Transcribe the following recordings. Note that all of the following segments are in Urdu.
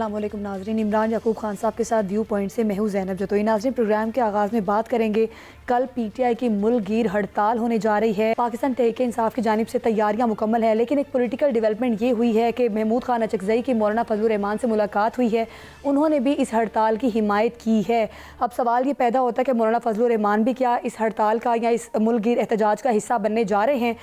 السلام علیکم ناظرین، عمران یعقوب خان صاحب کے ساتھ ویو پوائنٹ سے میں ہوں زینب جتوئی۔ ناظرین، پروگرام کے آغاز میں بات کریں گے کل پی ٹی آئی کی ملک گیر ہڑتال ہونے جا رہی ہے۔ پاکستان تحریک انصاف کی جانب سے تیاریاں مکمل ہیں، لیکن ایک پولیٹیکل ڈیولپمنٹ یہ ہوئی ہے کہ محمود خان اچکزئی کی مولانا فضل الرحمان سے ملاقات ہوئی ہے، انہوں نے بھی اس ہڑتال کی حمایت کی ہے۔ اب سوال یہ پیدا ہوتا ہے کہ مولانا فضل الرحمان بھی کیا اس ہڑتال کا یا اس ملک گیر احتجاج کا حصہ بننے جا رہے ہیں؟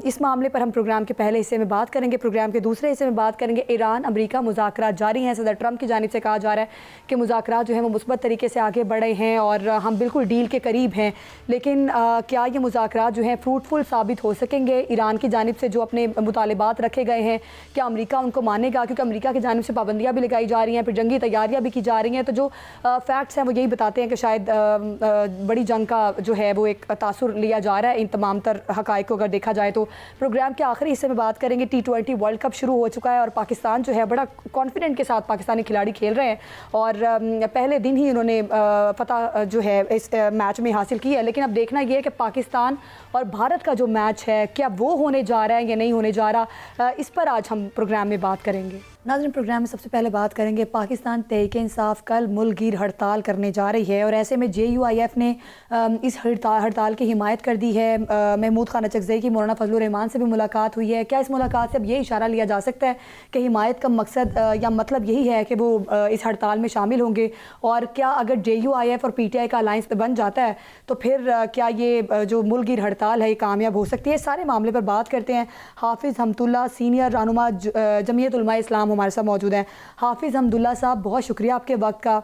اس معاملے پر ہم پروگرام کے پہلے حصے میں بات کریں گے۔ پروگرام کے دوسرے حصے میں بات کریں گے ایران امریکہ مذاکرات جاری ہیں۔ صدر ٹرمپ کی جانب سے کہا جا رہا ہے کہ مذاکرات جو ہیں وہ مثبت طریقے سے آگے بڑھے ہیں اور ہم بالکل ڈیل کے قریب ہیں، لیکن کیا یہ مذاکرات جو ہیں فروٹفل ثابت ہو سکیں گے؟ ایران کی جانب سے جو اپنے مطالبات رکھے گئے ہیں کیا امریکہ ان کو مانے گا؟ کیونکہ امریکہ کی جانب سے پابندیاں بھی لگائی جا رہی ہیں، پھر جنگی تیاریاں بھی کی جا رہی ہیں، تو جو فیکٹس ہیں وہ یہی بتاتے ہیں کہ شاید بڑی جنگ کا جو ہے وہ ایک تاثر لیا جا رہا ہے ان تمام تر حقائق کو اگر دیکھا جائے تو۔ پروگرام کے آخری حصے میں بات کریں گے T20 ورلڈ کپ شروع ہو چکا ہے اور پاکستان جو ہے بڑا کانفیڈنٹ کے ساتھ پاکستانی کھلاڑی کھیل رہے ہیں اور پہلے دن ہی انہوں نے فتح جو ہے اس میچ میں حاصل کی ہے، لیکن اب دیکھنا یہ ہے کہ پاکستان اور بھارت کا جو میچ ہے کیا وہ ہونے جا رہا ہے یا نہیں ہونے جا رہا، اس پر آج ہم پروگرام میں بات کریں گے۔ ناظرین، پروگرام میں سب سے پہلے بات کریں گے پاکستان تحریک انصاف کل ملک گیر ہڑتال کرنے جا رہی ہے اور ایسے میں JUIF نے اس ہڑتال کی حمایت کر دی ہے۔ محمود خان اچکزئی کی مولانا فضل الرحمان سے بھی ملاقات ہوئی ہے۔ کیا اس ملاقات سے اب یہ اشارہ لیا جا سکتا ہے کہ حمایت کا مقصد یا مطلب یہی ہے کہ وہ اس ہڑتال میں شامل ہوں گے؟ اور کیا اگر JUIF اور PTI کا الائنس بن جاتا ہے تو پھر کیا یہ جو ملک گیر ہڑتال ہے یہ کامیاب ہو سکتی ہے؟ سارے معاملے پر بات کرتے ہیں۔ حافظ حمداللہ سینئر رہنما جمعیت علماء اسلام ہمارے ساتھ موجود ہیں۔ حافظ حمداللہ صاحب، بہت شکریہ آپ کے وقت کا۔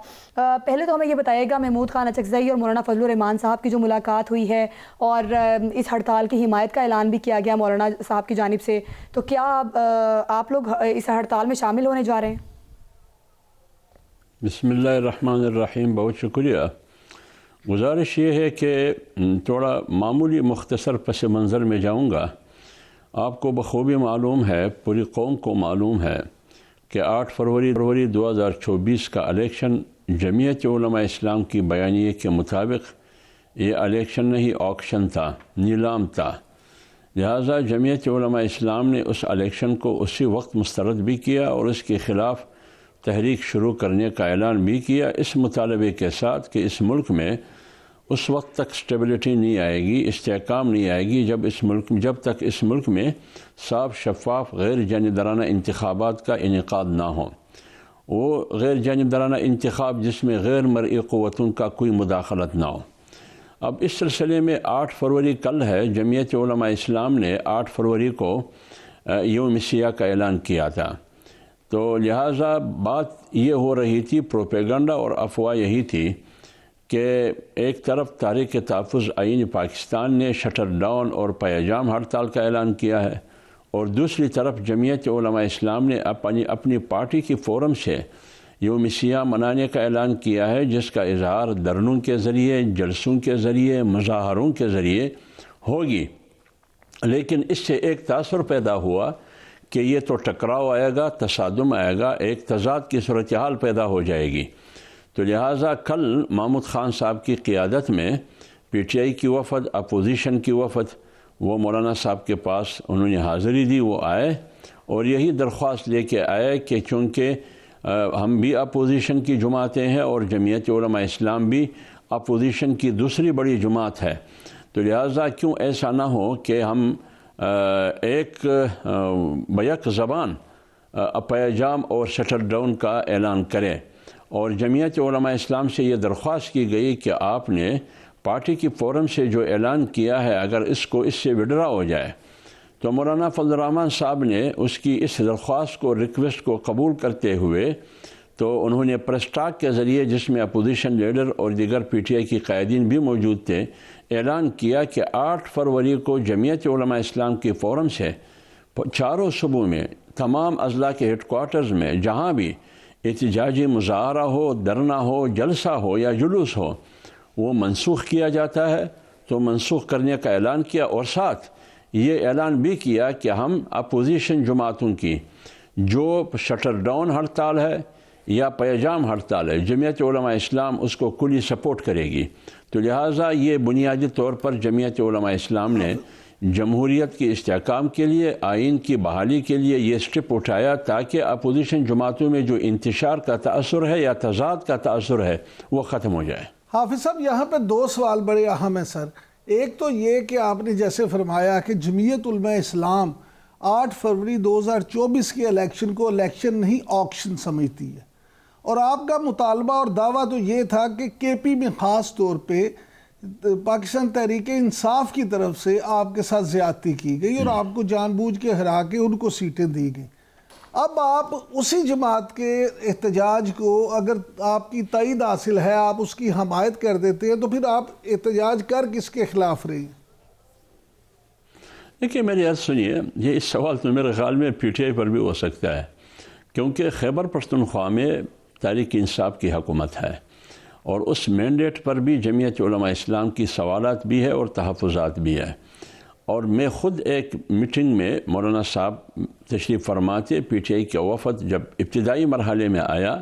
پہلے تو ہمیں یہ بتائیے گا محمود خان اچکزئی اور مولانا فضل الرحمان صاحب کی جو ملاقات ہوئی ہے اور اس ہڑتال کی حمایت کا اعلان بھی کیا گیا مولانا صاحب کی جانب سے، تو کیا آپ لوگ اس ہڑتال میں شامل ہونے جا رہے ہیں؟ بسم اللہ الرحمن الرحیم، بہت شکریہ۔ گزارش یہ ہے کہ تھوڑا معمولی مختصر پس منظر میں جاؤں گا۔ آپ کو بخوبی معلوم ہے، پوری قوم کو معلوم ہے کہ 8 فروری 2024 کا الیکشن جمعیت علماء اسلام کی بیانیے کے مطابق یہ الیکشن نہیں، آکشن تھا، نیلام تھا۔ لہٰذا جمعیت علماء اسلام نے اس الیکشن کو اسی وقت مسترد بھی کیا اور اس کے خلاف تحریک شروع کرنے کا اعلان بھی کیا، اس مطالبے کے ساتھ کہ اس ملک میں اس وقت تک اسٹیبلٹی نہیں آئے گی، استحکام نہیں آئے گی جب تک اس ملک میں صاف، شفاف، غیر جانبدارانہ انتخابات کا انعقاد نہ ہو۔ وہ غیر جانبدارانہ انتخاب جس میں غیر مرئی قوتوں کا کوئی مداخلت نہ ہو۔ اب اس سلسلے میں 8 فروری کل ہے، جمعیت علماء اسلام نے 8 فروری کو یوم سیاہ کا اعلان کیا تھا، تو لہٰذا بات یہ ہو رہی تھی، پروپیگنڈا اور افواہ یہی تھی کہ ایک طرف تحریک تحفظ آئین پاکستان نے شٹر ڈاؤن اور پیجام ہڑتال کا اعلان کیا ہے اور دوسری طرف جمعیت علماء اسلام نے اپنی پارٹی کی فورم سے یوم سیاہ منانے کا اعلان کیا ہے، جس کا اظہار دھرنوں کے ذریعے، جلسوں کے ذریعے، مظاہروں کے ذریعے ہوگی۔ لیکن اس سے ایک تاثر پیدا ہوا کہ یہ تو ٹکراؤ آئے گا، تصادم آئے گا، ایک تضاد کی صورتحال پیدا ہو جائے گی۔ تو لہٰذا کل محمود خان صاحب کی قیادت میں PTI کی وفد، اپوزیشن کی وفد، وہ مولانا صاحب کے پاس انہوں نے حاضری دی، وہ آئے اور یہی درخواست لے کے آئے کہ چونکہ ہم بھی اپوزیشن کی جماعتیں ہیں اور جمعیت علماء اسلام بھی اپوزیشن کی دوسری بڑی جماعت ہے، تو لہٰذا کیوں ایسا نہ ہو کہ ہم ایک بیک زبان پیجام اور شٹر ڈاؤن کا اعلان کریں۔ اور جمعیت علماء اسلام سے یہ درخواست کی گئی کہ آپ نے پارٹی کی فورم سے جو اعلان کیا ہے اگر اس سے وڈرا ہو جائے، تو مولانا فضل الرحمان صاحب نے اس کی اس درخواست کو، ریکویسٹ کو قبول کرتے ہوئے تو انہوں نے پریس ٹاک کے ذریعے، جس میں اپوزیشن لیڈر اور دیگر PTI کی قائدین بھی موجود تھے، اعلان کیا کہ 8 فروری کو جمعیت علماء اسلام کی فورم سے چاروں صوبوں میں تمام اضلاع کے ہیڈ کوارٹرز میں جہاں بھی احتجاجی مظاہرہ ہو، دھرنا ہو، جلسہ ہو یا جلوس ہو، وہ منسوخ کیا جاتا ہے۔ تو منسوخ کرنے کا اعلان کیا اور ساتھ یہ اعلان بھی کیا کہ ہم اپوزیشن جماعتوں کی جو شٹر ڈاؤن ہڑتال ہے یا پیجام ہڑتال ہے، جمعیت علماء اسلام اس کو کلی سپورٹ کرے گی۔ تو لہٰذا یہ بنیادی طور پر جمعیت علماء اسلام نے جمہوریت کے استحکام کے لیے، آئین کی بحالی کے لیے یہ اسٹیپ اٹھایا تاکہ اپوزیشن جماعتوں میں جو انتشار کا تاثر ہے یا تضاد کا تاثر ہے وہ ختم ہو جائے۔ حافظ صاحب یہاں پہ دو سوال بڑے اہم ہیں سر۔ ایک تو یہ کہ آپ نے جیسے فرمایا کہ جمعیت علماء اسلام 8 فروری 2024 کے الیکشن کو الیکشن نہیں آکشن سمجھتی ہے، اور آپ کا مطالبہ اور دعویٰ تو یہ تھا کہ کے پی میں خاص طور پہ پاکستان تحریک انصاف کی طرف سے آپ کے ساتھ زیادتی کی گئی اور آپ کو جان بوجھ کے ہرا کے ان کو سیٹیں دی گئی۔ اب آپ اسی جماعت کے احتجاج کو اگر آپ کی تائید حاصل ہے، آپ اس کی حمایت کر دیتے ہیں، تو پھر آپ احتجاج کر کس کے خلاف رہے ہیں؟ دیکھیے میری عرض سنیے، یہ اس سوال تو میرے خیال میں پی ٹی آئی پر بھی ہو سکتا ہے، کیونکہ خیبر پختونخوا میں تحریک انصاف کی حکومت ہے اور اس مینڈیٹ پر بھی جمعیت علماء اسلام کی سوالات بھی ہے اور تحفظات بھی ہے۔ اور میں خود ایک میٹنگ میں مولانا صاحب تشریف فرما تھے، پی ٹی آئی کا وفد جب ابتدائی مرحلے میں آیا،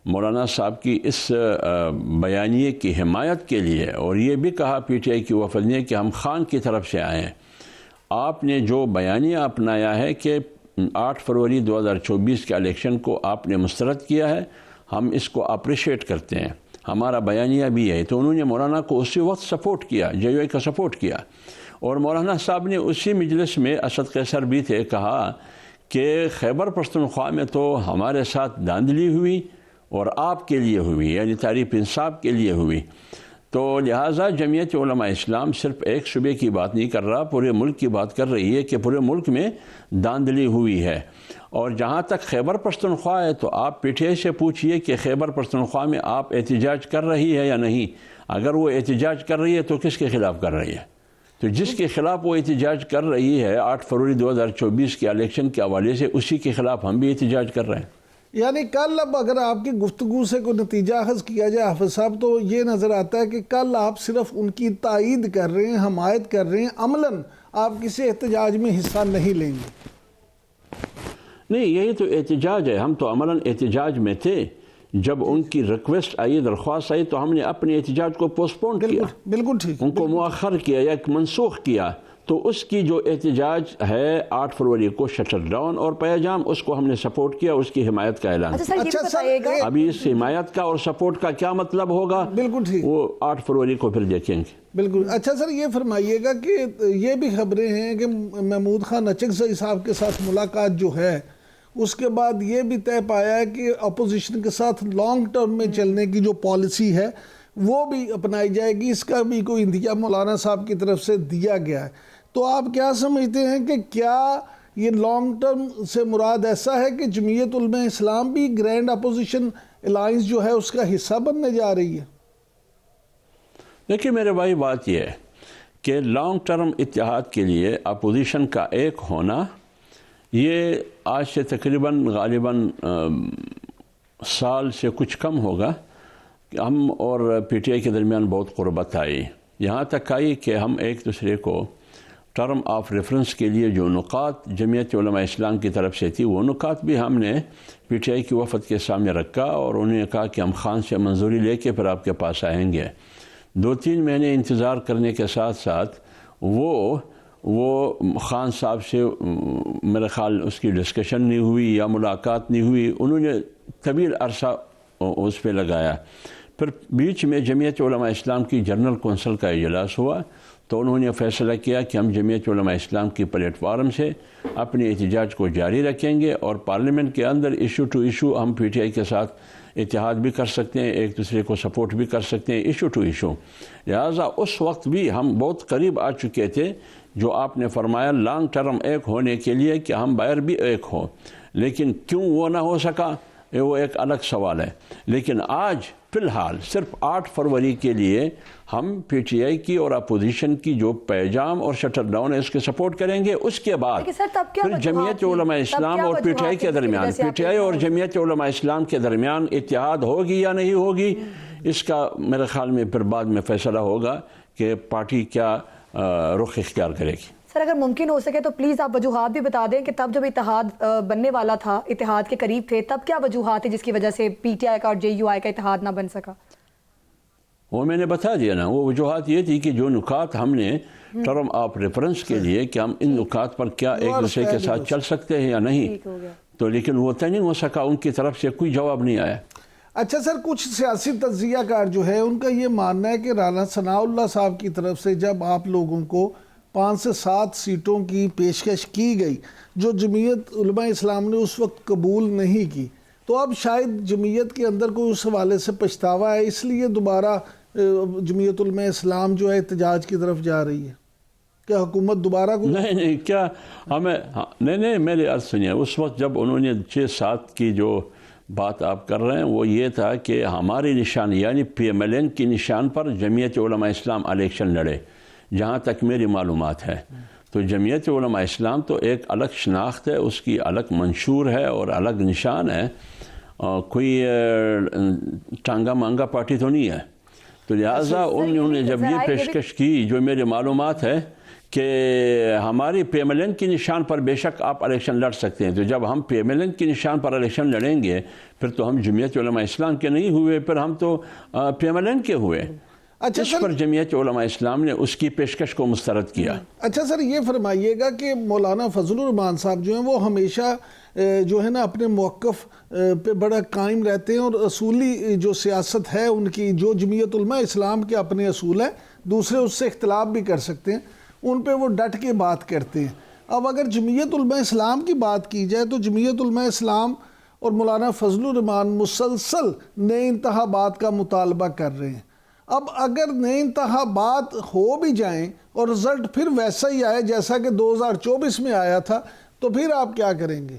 مولانا صاحب کی اس بیانیے کی حمایت کے لیے، اور یہ بھی کہا پی ٹی آئی کی وفد نے کہ ہم خان کی طرف سے آئے ہیں، آپ نے جو بیانیہ اپنایا ہے کہ 8 فروری 2024 کے الیکشن کو آپ نے مسترد کیا ہے، ہم اس کو اپریشیٹ کرتے ہیں، ہمارا بیانیہ بھی ہے۔ تو انہوں نے مولانا کو اسی وقت سپورٹ کیا، جے یو اے کا سپورٹ کیا، اور مولانا صاحب نے اسی مجلس میں، اسد قیصر بھی تھے، کہا کہ خیبر پختونخوا میں تو ہمارے ساتھ دھاندلی ہوئی اور آپ کے لیے ہوئی، یعنی تحریک انصاف کے لیے ہوئی، تو لہٰذا جمعیت علماء اسلام صرف ایک صوبے کی بات نہیں کر رہا، پورے ملک کی بات کر رہی ہے کہ پورے ملک میں دھاندلی ہوئی ہے۔ اور جہاں تک خیبر پختونخوا ہے تو آپ پی ٹی آئی سے پوچھئے کہ خیبر پختونخوا میں آپ احتجاج کر رہی ہے یا نہیں۔ اگر وہ احتجاج کر رہی ہے تو کس کے خلاف کر رہی ہے؟ تو جس کے خلاف وہ احتجاج کر رہی ہے 8 فروری 2024 کے الیکشن کے حوالے سے، اسی کے خلاف ہم بھی احتجاج کر رہے ہیں۔ یعنی کل اب اگر آپ کی گفتگو سے کوئی نتیجہ اخذ کیا جائے حافظ صاحب، تو یہ نظر آتا ہے کہ کل آپ صرف ان کی تائید کر رہے ہیں، حمایت کر رہے ہیں، عملاً آپ کسی احتجاج میں حصہ نہیں لیں گے۔ نہیں، یہی تو احتجاج ہے، ہم تو عملاً احتجاج میں تھے۔ جب ان کی ریکویسٹ آئی، درخواست آئی، تو ہم نے اپنے احتجاج کو پوسٹ پون کیا، بالکل ٹھیک، ان کو مؤخر کیا یا منسوخ کیا۔ تو اس کی جو احتجاج ہے 8 فروری کو شٹر ڈاؤن اور پیجام، اس کو ہم نے سپورٹ کیا، اس کی حمایت کا اعلان کیا۔ ابھی اس حمایت کا اور سپورٹ کا کیا مطلب ہوگا، بالکل ٹھیک، وہ 8 فروری کو پھر دیکھیں گے۔ بالکل۔ اچھا سر، یہ فرمائیے گا کہ یہ بھی خبریں ہیں کہ محمود خان اچکزئی صاحب کے ساتھ ملاقات جو ہے، اس کے بعد یہ بھی طے پایا ہے کہ اپوزیشن کے ساتھ لانگ ٹرم میں چلنے کی جو پالیسی ہے وہ بھی اپنائی جائے گی، اس کا بھی کوئی اندیا مولانا صاحب کی طرف سے دیا گیا ہے۔ تو آپ کیا سمجھتے ہیں کہ کیا یہ لانگ ٹرم سے مراد ایسا ہے کہ جمعیت علماء اسلام بھی گرینڈ اپوزیشن الائنس جو ہے اس کا حصہ بننے جا رہی ہے؟ دیکھیے میرے بھائی، بات یہ ہے کہ لانگ ٹرم اتحاد کے لیے اپوزیشن کا ایک ہونا، یہ آج سے تقریباً غالباً سال سے کچھ کم ہوگا کہ ہم اور پی ٹی آئی کے درمیان بہت قربت آئی، یہاں تک آئی کہ ہم ایک دوسرے کو ٹرم آف ریفرنس کے لیے جو نکات جمعیت علماء اسلام کی طرف سے تھی، وہ نکات بھی ہم نے پی ٹی آئی کی وفد کے سامنے رکھا، اور انہوں نے کہا کہ ہم خان سے منظوری لے کے پھر آپ کے پاس آئیں گے۔ 2-3 مہینے انتظار کرنے کے ساتھ ساتھ وہ خان صاحب سے میرے خیال اس کی ڈسکشن نہیں ہوئی یا ملاقات نہیں ہوئی، انہوں نے طویل عرصہ اس پہ لگایا۔ پھر بیچ میں جمعیت علماء اسلام کی جنرل کونسل کا اجلاس ہوا، تو انہوں نے فیصلہ کیا کہ ہم جمعیت علماء اسلام کی پلیٹ فارم سے اپنے احتجاج کو جاری رکھیں گے، اور پارلیمنٹ کے اندر ایشو ٹو ایشو ہم پی ٹی آئی کے ساتھ اتحاد بھی کر سکتے ہیں، ایک دوسرے کو سپورٹ بھی کر سکتے ہیں ایشو ٹو ایشو۔ لہٰذا اس وقت بھی ہم بہت قریب آ چکے تھے، جو آپ نے فرمایا لانگ ٹرم ایک ہونے کے لیے کہ ہم باہر بھی ایک ہوں، لیکن کیوں وہ نہ ہو سکا وہ ایک الگ سوال ہے۔ لیکن آج فی الحال صرف 8 فروری کے لیے ہم پی ٹی آئی کی اور اپوزیشن کی جو پیجام اور شٹر ڈاؤن ہے اس کے سپورٹ کریں گے۔ اس کے بعد پھر جمعیت علماء اسلام اور پی ٹی آئی کے درمیان، پی ٹی آئی اور جمعیت علماء اسلام کے درمیان اتحاد ہوگی یا نہیں ہوگی، اس کا میرے خیال میں پھر بعد میں فیصلہ ہوگا کہ پارٹی کیا رخ اختیار کرے گی۔ سر اگر ممکن ہو سکے تو پلیز آپ وجوہات بھی بتا دیں کہ تب جب اتحاد بننے والا تھا، اتحاد کے قریب تھے، تب کیا وجوہات ہیں جس کی وجہ سے پی ٹی آئی کا اور جے یو آئی کا اتحاد نہ بن سکا؟ وہ میں نے بتا دیا نا، وہ وجوہات یہ تھی کہ جو نکات ہم نے ٹرم آف ریفرنس کے لیے کہ ہم ان نکات پر کیا ایک دوسرے کے ساتھ چل سکتے ہیں یا نہیں، تو لیکن وہ طے نہیں ہو سکا، ان کی طرف سے کوئی جواب نہیں آیا۔ اچھا سر، کچھ سیاسی تجزیہ کار جو ہے ان کا یہ ماننا ہے کہ رانا ثناء اللہ صاحب کی طرف سے جب آپ لوگوں کو 5 سے 7 سیٹوں کی پیشکش کی گئی جو جمعیت علماء اسلام نے اس وقت قبول نہیں کی، تو اب شاید جمعیت کے اندر کوئی اس حوالے سے پچھتاوا ہے، اس لیے دوبارہ جمعیت علماء اسلام جو ہے احتجاج کی طرف جا رہی ہے، کیا حکومت دوبارہ کو نہیں کیا ہمیں نہیں میری عرض سنیے، اس وقت جب انہوں نے 6-7 کی جو بات آپ کر رہے ہیں وہ یہ تھا کہ ہماری نشان یعنی پی ایم ایل این کی نشان پر جمعیت علماء اسلام الیکشن لڑے، جہاں تک میری معلومات ہے تو جمعیت علماء اسلام تو ایک الگ شناخت ہے، اس کی الگ منشور ہے اور الگ نشان ہے، کوئی ٹانگا مانگا پارٹی تو نہیں ہے، تو لہٰذا انہوں نے جب یہ پیشکش کی جو میری معلومات ہے کہ ہماری پی ایم ایل این کی نشان پر بے شک آپ الیکشن لڑ سکتے ہیں، تو جب ہم پی ایم ایل این کی نشان پر الیکشن لڑیں گے پھر تو ہم جمعیت علماء اسلام کے نہیں ہوئے، پھر ہم تو پی ایم ایل این کے ہوئے۔ اچھا اس پر جمعیت علماء اسلام نے اس کی پیشکش کو مسترد کیا۔ اچھا سر، یہ فرمائیے گا کہ مولانا فضل الرحمان صاحب جو ہیں وہ ہمیشہ جو ہے نا اپنے موقف پہ بڑا قائم رہتے ہیں، اور اصولی جو سیاست ہے ان کی، جو جمعیت علماء اسلام کے اپنے اصول ہیں، دوسرے اس سے اختلاف بھی کر سکتے ہیں، ان پہ وہ ڈٹ کے بات کرتے ہیں۔ اب اگر جمعیت علماء اسلام کی بات کی جائے تو جمعیت علماء اسلام اور مولانا فضل الرحمان مسلسل نئے انتخابات کا مطالبہ کر رہے ہیں۔ اب اگر نئے انتخابات ہو بھی جائیں اور رزلٹ پھر ویسا ہی آئے جیسا کہ 2024 میں آیا تھا، تو پھر آپ کیا کریں گے؟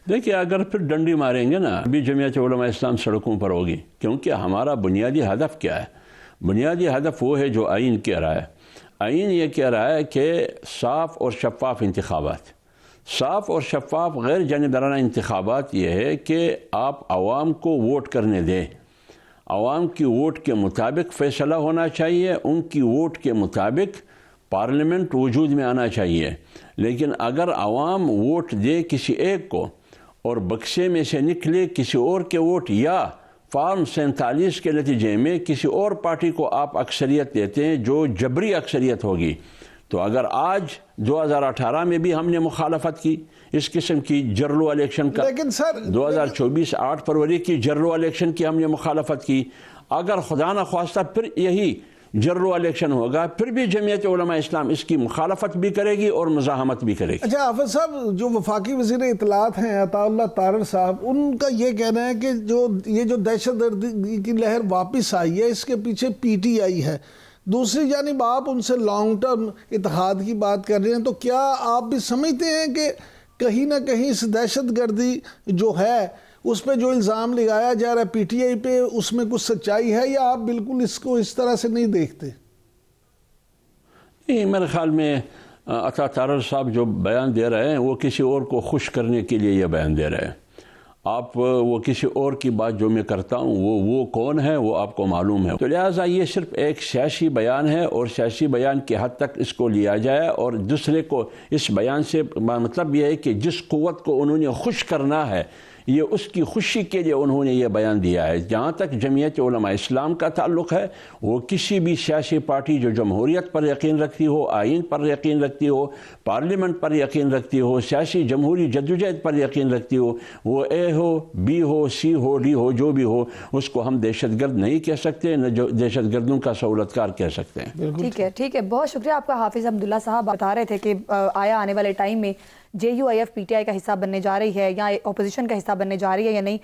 دیکھیے، اگر پھر ڈنڈی ماریں گے نا، ابھی جمعیت علماء اسلام سڑکوں پر ہوگی، کیونکہ ہمارا بنیادی ہدف کیا ہے؟ بنیادی ہدف وہ ہے جو آئین کہہ رہا ہے۔ آئین یہ کہہ رہا ہے کہ صاف اور شفاف انتخابات، صاف اور شفاف غیر جانبدارانہ انتخابات یہ ہے کہ آپ عوام کو ووٹ کرنے دیں، عوام کی ووٹ کے مطابق فیصلہ ہونا چاہیے، ان کی ووٹ کے مطابق پارلیمنٹ وجود میں آنا چاہیے۔ لیکن اگر عوام ووٹ دے کسی ایک کو اور بکسے میں سے نکلے کسی اور کے ووٹ، یا فارم 47 کے نتیجے میں کسی اور پارٹی کو آپ اکثریت دیتے ہیں جو جبری اکثریت ہوگی، تو اگر آج 2018 میں بھی ہم نے مخالفت کی اس قسم کی جرلو الیکشن کا، لیکن سر 2024 8 فروری کی جرلو الیکشن کی ہم نے مخالفت کی، اگر خدا نخواستہ پھر یہی جرلو الیکشن ہوگا، پھر بھی جمعیت علماء اسلام اس کی مخالفت بھی کرے گی اور مزاحمت بھی کرے گی۔ اچھا حافظ صاحب، جو وفاقی وزیر اطلاعات ہیں عطا اللہ تارڑ صاحب، ان کا یہ کہنا ہے کہ یہ جو دہشت گردی کی لہر واپس آئی ہے اس کے پیچھے پی ٹی آئی ہے۔ دوسری جانب آپ ان سے لانگ ٹرم اتحاد کی بات کر رہے ہیں، تو کیا آپ بھی سمجھتے ہیں کہ کہیں نہ کہیں اس دہشت گردی جو ہے اس پہ جو الزام لگایا جا رہا ہے پی ٹی آئی پہ، اس میں کچھ سچائی ہے، یا آپ بالکل اس کو اس طرح سے نہیں دیکھتے؟ نہیں، میرے خیال میں عطا تارڑ صاحب جو بیان دے رہے ہیں وہ کسی اور کو خوش کرنے کے لیے یہ بیان دے رہے ہیں۔ آپ وہ کسی اور کی بات جو میں کرتا ہوں وہ کون ہے وہ آپ کو معلوم ہے، تو لہٰذا یہ صرف ایک سیاسی بیان ہے، اور سیاسی بیان کی حد تک اس کو لیا جائے، اور دوسرے کو اس بیان سے مطلب یہ ہے کہ جس قوت کو انہوں نے خوش کرنا ہے یہ اس کی خوشی کے لیے انہوں نے یہ بیان دیا ہے۔ جہاں تک جمعیت علماء اسلام کا تعلق ہے، وہ کسی بھی سیاسی پارٹی جو جمہوریت پر یقین رکھتی ہو، آئین پر یقین رکھتی ہو، پارلیمنٹ پر یقین رکھتی ہو، سیاسی جمہوری جدوجہد پر یقین رکھتی ہو، وہ اے ہو، be who, C who, D ہو، جو بھی ہو، اس کو ہم دہشت گرد نہیں کہہ سکتے، نہ دہشت گردوں کا سہولتکار کہہ سکتے ہیں۔ ٹھیک ہے، بہت شکریہ آپ کا حافظ حمداللہ صاحب۔ بتا رہے تھے کہ آیا آنے والے ٹائم میں J U I F P T I کا حصہ بننے جا رہی ہے یا اپوزیشن کا حصہ بننے جا رہی ہے یا نہیں۔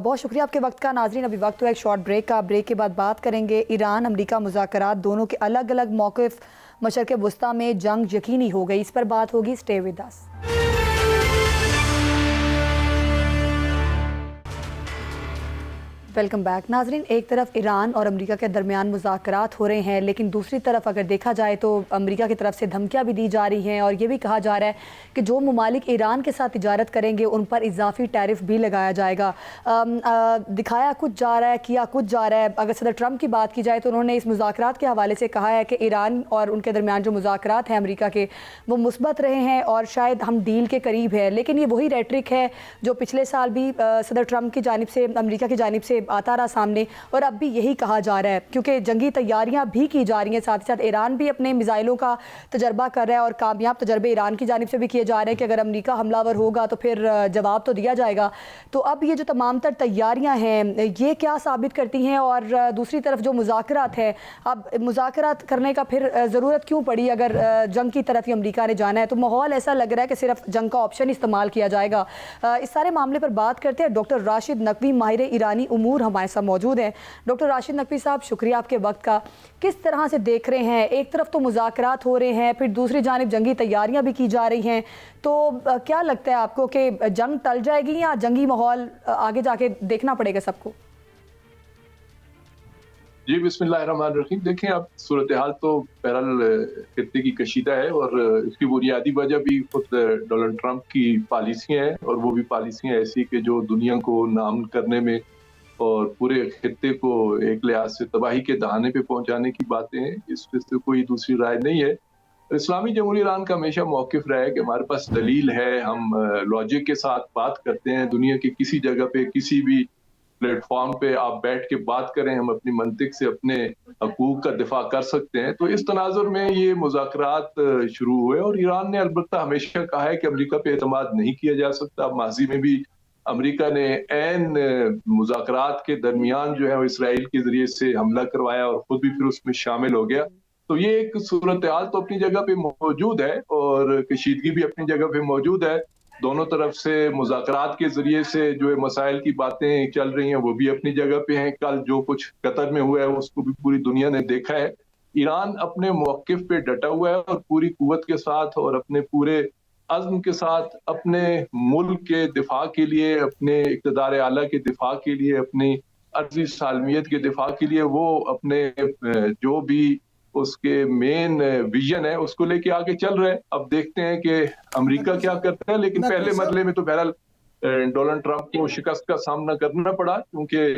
بہت شکریہ آپ کے وقت کا۔ ناظرین، ابھی وقت ہوا ایک شارٹ بریک کا، بریک کے بعد بات کریں گے ایران امریکہ مذاکرات، دونوں کے الگ الگ موقف، مشرق وسطیٰ میں جنگ یقینی ہو گئی، اس پر بات ہوگی۔ Stay with us. Welcome back. ناظرین، ایک طرف ایران اور امریکہ کے درمیان مذاکرات ہو رہے ہیں، لیکن دوسری طرف اگر دیکھا جائے تو امریکہ کی طرف سے دھمکیاں بھی دی جا رہی ہیں، اور یہ بھی کہا جا رہا ہے کہ جو ممالک ایران کے ساتھ تجارت کریں گے ان پر اضافی ٹیرف بھی لگایا جائے گا۔ دکھایا کچھ جا رہا ہے، کیا کچھ جا رہا ہے۔ اگر صدر ٹرمپ کی بات کی جائے تو انہوں نے اس مذاکرات کے حوالے سے کہا ہے کہ ایران اور ان کے درمیان جو مذاکرات ہیں امریکہ کے، وہ مثبت رہے ہیں اور شاید ہم ڈیل کے قریب ہے۔ لیکن یہ وہی ریٹرک ہے جو پچھلے سال بھی صدر ٹرمپ کی جانب سے، امریکہ کی جانب سے آتا رہا سامنے اور اب بھی یہی کہا جا رہا ہے، کیونکہ جنگی تیاریاں بھی کی جا رہی ہیں، ساتھ ہی ساتھ ایران بھی اپنے میزائلوں کا تجربہ کر رہا ہے اور کامیاب تجربے ایران کی جانب سے بھی کیے جا رہے ہیں کہ اگر امریکہ حملہ ور ہوگا تو پھر جواب تو دیا جائے گا. تو اب یہ جو تمام تر تیاریاں ہیں یہ کیا ثابت کرتی ہیں؟ اور دوسری طرف جو مذاکرات ہے، اب مذاکرات کرنے کا پھر ضرورت کیوں پڑی اگر جنگ کی طرف ہی امریکہ نے جانا ہے؟ تو ماحول ایسا لگ رہا ہے کہ صرف جنگ کا آپشن استعمال کیا جائے گا. اس سارے معاملے پر بات کرتے ہیں. ڈاکٹر راشد نقوی ماہر ایرانی امور ہمارے ساتھ موجود ہیں. ڈاکٹر راشد نقوی صاحب، شکریہ آپ کے وقت کا. کس طرح سے دیکھ رہے ہیں؟ ایک طرف تو مذاکرات ہو رہے ہیں، پھر دوسری جانب جنگی تیاریاں بھی کی جا رہی ہیں، تو کیا لگتا ہے آپ کو کہ جنگ ٹل جائے گی یا جنگی ماحول آگے جا کے دیکھنا پڑے گا سب کو؟ جی بسم اللہ الرحمن الرحیم. دیکھیں اب صورتحال تو بہرحال خطے کی کشیدہ ہے اور اس کی بنیادی وجہ بھی خود ڈونلڈ ٹرمپ کی پالیسیاں ہیں، اور وہ بھی پالیسیاں ایسی کہ جو دنیا کو نامن کرنے میں اور پورے خطے کو ایک لحاظ سے تباہی کے دہانے پہ پہنچانے کی باتیں ہیں. اس پہ سے کوئی دوسری رائے نہیں ہے. اسلامی جمہوریہ ایران کا ہمیشہ موقف رہا ہے کہ ہمارے پاس دلیل ہے، ہم لاجک کے ساتھ بات کرتے ہیں. دنیا کی کسی جگہ پہ کسی بھی پلیٹ فارم پہ آپ بیٹھ کے بات کریں، ہم اپنی منطق سے اپنے حقوق کا دفاع کر سکتے ہیں. تو اس تناظر میں یہ مذاکرات شروع ہوئے، اور ایران نے البتہ ہمیشہ کہا ہے کہ امریکہ پہ اعتماد نہیں کیا جا سکتا. ماضی میں بھی امریکہ نے عین مذاکرات کے درمیان جو ہے وہ اسرائیل کے ذریعے سے حملہ کروایا اور خود بھی پھر اس میں شامل ہو گیا. تو یہ ایک صورتحال تو اپنی جگہ پہ موجود ہے اور کشیدگی بھی اپنی جگہ پہ موجود ہے. دونوں طرف سے مذاکرات کے ذریعے سے جو مسائل کی باتیں چل رہی ہیں وہ بھی اپنی جگہ پہ ہیں. کل جو کچھ قطر میں ہوا ہے اس کو بھی پوری دنیا نے دیکھا ہے. ایران اپنے موقف پہ ڈٹا ہوا ہے اور پوری قوت کے ساتھ اور اپنے پورے عزم کے ساتھ اپنے ملک کے دفاع کے لیے، اپنے اقتدار اعلیٰ کے دفاع کے لیے، اپنی ارضی سالمیت کے دفاع کے لیے وہ اپنے جو بھی اس کے مین ویژن ہے اس کو لے کے آگے چل رہے ہیں. اب دیکھتے ہیں کہ امریکہ کیا کرتا ہے. لیکن پہلے مرحلے میں تو بہرحال ڈونلڈ ٹرمپ کو شکست کا سامنا کرنا پڑا، کیونکہ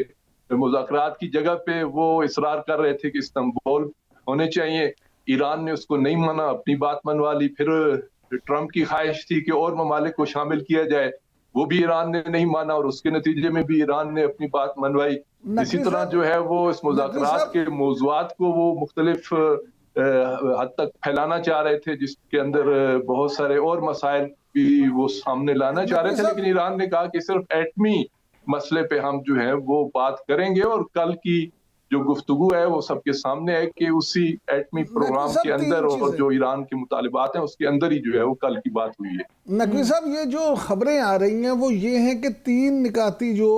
مذاکرات کی جگہ پہ وہ اصرار کر رہے تھے کہ استنبول ہونے چاہیے. ایران نے اس کو نہیں مانا، اپنی بات منوا لی. پھر ٹرمپ کی خواہش تھی کہ اور ممالک کو شامل کیا جائے، وہ بھی ایران نے نہیں مانا، اور اس کے نتیجے میں بھی ایران نے اپنی بات منوائی. اسی طرح جو ہے وہ اس مذاکرات کے موضوعات کو وہ مختلف حد تک پھیلانا چاہ رہے تھے، جس کے اندر بہت سارے اور مسائل بھی وہ سامنے لانا چاہ رہے تھے. لیکن ایران نے کہا کہ صرف ایٹمی مسئلے پہ ہم جو ہے وہ بات کریں گے، اور کل کی جو گفتگو ہے وہ سب کے سامنے ہے کہ اسی ایٹمی پروگرام کے اندر اور جو ایران کے مطالبات ہیں اس کے اندر ہی جو ہے وہ کل کی بات ہوئی ہے. نقوی صاحب، یہ جو خبریں آ رہی ہیں وہ یہ ہیں کہ 3 نکاتی جو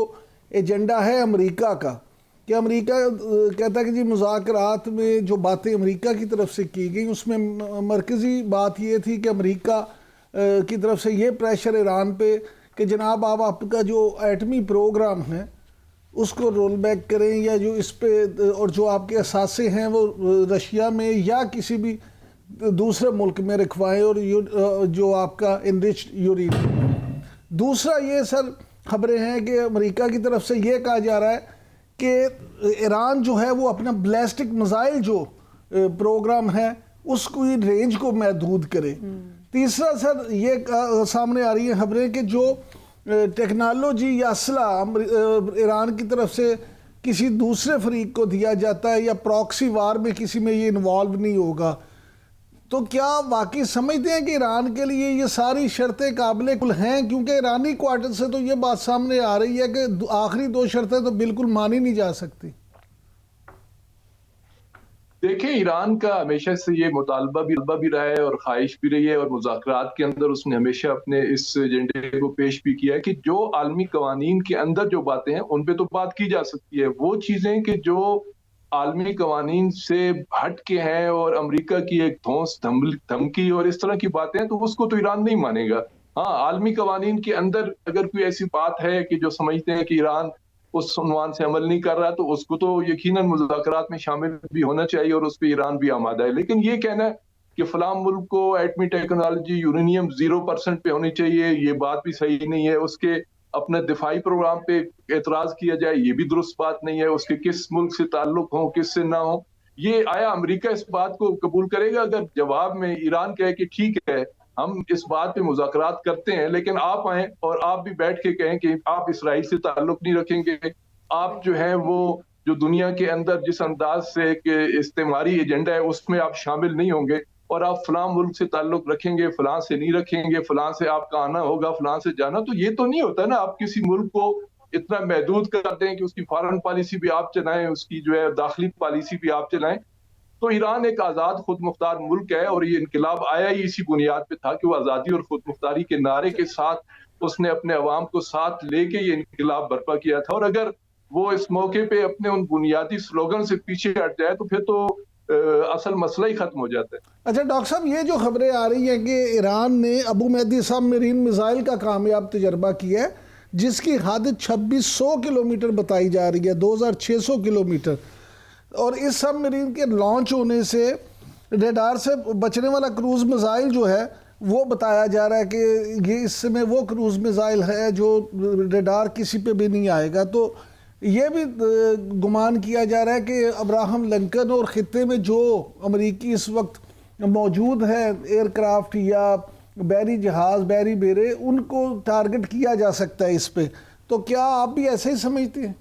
ایجنڈا ہے امریکہ کا، کہ امریکہ کہتا ہے کہ جی مذاکرات میں جو باتیں امریکہ کی طرف سے کی گئی اس میں مرکزی بات یہ تھی کہ امریکہ کی طرف سے یہ پریشر ایران پہ کہ جناب آپ کا جو ایٹمی پروگرام ہے اس کو رول بیک کریں، یا جو اس پہ اور جو آپ کے اثاثے ہیں وہ رشیا میں یا کسی بھی دوسرے ملک میں رکھوائیں، اور جو آپ کا انرچڈ یورینیم. دوسرا یہ سر خبریں ہیں کہ امریکہ کی طرف سے یہ کہا جا رہا ہے کہ ایران جو ہے وہ اپنا بیلسٹک میزائل جو پروگرام ہے اس کو رینج کو محدود کرے. تیسرا سر یہ سامنے آ رہی ہے خبریں کہ جو ٹیکنالوجی یا اسلحہ ایران کی طرف سے کسی دوسرے فریق کو دیا جاتا ہے یا پراکسی وار میں کسی میں یہ انوالو نہیں ہوگا. تو کیا واقعی سمجھتے ہیں کہ ایران کے لیے یہ ساری شرطیں قابل قبول ہیں؟ کیونکہ ایرانی کوارٹر سے تو یہ بات سامنے آ رہی ہے کہ آخری 2 شرطیں تو بالکل مانی نہیں جا سکتی. دیکھیں، ایران کا ہمیشہ سے یہ مطالبہ بھی رہا ہے اور خواہش بھی رہی ہے، اور مذاکرات کے اندر اس نے ہمیشہ اپنے اس ایجنڈے کو پیش بھی کیا ہے کہ جو عالمی قوانین کے اندر جو باتیں ہیں ان پہ تو بات کی جا سکتی ہے. وہ چیزیں کہ جو عالمی قوانین سے ہٹ کے ہیں اور امریکہ کی ایک دھونس دھمکی اور اس طرح کی باتیں ہیں، تو اس کو تو ایران نہیں مانے گا. ہاں، عالمی قوانین کے اندر اگر کوئی ایسی بات ہے کہ جو سمجھتے ہیں کہ ایران اس عنوان سے عمل نہیں کر رہا تو اس کو تو یقیناً مذاکرات میں شامل بھی ہونا چاہیے اور اس پہ ایران بھی آمادہ ہے. لیکن یہ کہنا ہے کہ فلاں ملک کو ایٹمی ٹیکنالوجی یورینیم 0% پہ ہونی چاہیے، یہ بات بھی صحیح نہیں ہے. اس کے اپنے دفاعی پروگرام پہ اعتراض کیا جائے، یہ بھی درست بات نہیں ہے. اس کے کس ملک سے تعلق ہو، کس سے نہ ہو، یہ آیا امریکہ اس بات کو قبول کرے گا؟ اگر جواب میں ایران کہے کہ ٹھیک ہے ہم اس بات پہ مذاکرات کرتے ہیں لیکن آپ آئیں اور آپ بھی بیٹھ کے کہیں کہ آپ اسرائیل سے تعلق نہیں رکھیں گے، آپ جو ہے وہ جو دنیا کے اندر جس انداز سے کہ استعماری ایجنڈا ہے اس میں آپ شامل نہیں ہوں گے، اور آپ فلاں ملک سے تعلق رکھیں گے، فلاں سے نہیں رکھیں گے، فلاں سے آپ کا آنا ہوگا، فلاں سے جانا، تو یہ تو نہیں ہوتا نا. آپ کسی ملک کو اتنا محدود کر دیں کہ اس کی فارن پالیسی بھی آپ چلائیں، اس کی جو ہے داخلی پالیسی بھی آپ چلائیں. تو ایران ایک آزاد خود مختار ملک ہے، اور یہ انقلاب آیا ہی اسی بنیاد پہ تھا کہ وہ آزادی اور خود مختاری کے نعرے کے ساتھ اس نے اپنے عوام کو ساتھ لے کے یہ انقلاب برپا کیا تھا. اور اگر وہ اس موقع پہ اپنے ان بنیادی سلوگن سے پیچھے ہٹ جائے تو پھر تو اصل مسئلہ ہی ختم ہو جاتا ہے. اچھا ڈاکٹر صاحب، یہ جو خبریں آ رہی ہیں کہ ایران نے ابو مہدی سب مرین میزائل کا کامیاب تجربہ کیا ہے، جس کی حد 2600 کلومیٹر بتائی جا رہی ہے، 2600 کلومیٹر، اور اس سب مرین کے لانچ ہونے سے ریڈار سے بچنے والا کروز میزائل جو ہے وہ بتایا جا رہا ہے کہ یہ اس میں وہ کروز میزائل ہے جو ریڈار کسی پہ بھی نہیں آئے گا. تو یہ بھی گمان کیا جا رہا ہے کہ ابراہم لنکن اور خطے میں جو امریکی اس وقت موجود ہیں ایئر کرافٹ یا بحری جہاز، بحری بیڑے، ان کو ٹارگٹ کیا جا سکتا ہے اس پہ. تو کیا آپ بھی ایسے ہی سمجھتے ہیں؟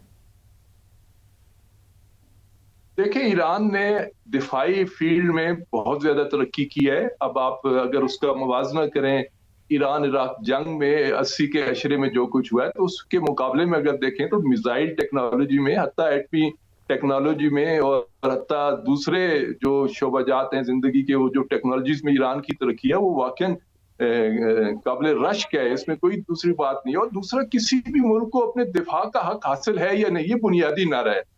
دیکھیں، ایران نے دفاعی فیلڈ میں بہت زیادہ ترقی کی ہے. اب آپ اگر اس کا موازنہ کریں ایران عراق جنگ میں 80 کے عشرے میں جو کچھ ہوا ہے، تو اس کے مقابلے میں اگر دیکھیں تو میزائل ٹیکنالوجی میں، حتیٰ ایٹمی ٹیکنالوجی میں، اور حتیٰ دوسرے جو شعبہ جات ہیں زندگی کے، وہ جو ٹیکنالوجیز میں ایران کی ترقی ہے وہ واقعاً قابل رشک ہے. اس میں کوئی دوسری بات نہیں. اور دوسرا، کسی بھی ملک کو اپنے دفاع کا حق حاصل ہے یا نہیں، یہ بنیادی نعرہ ہے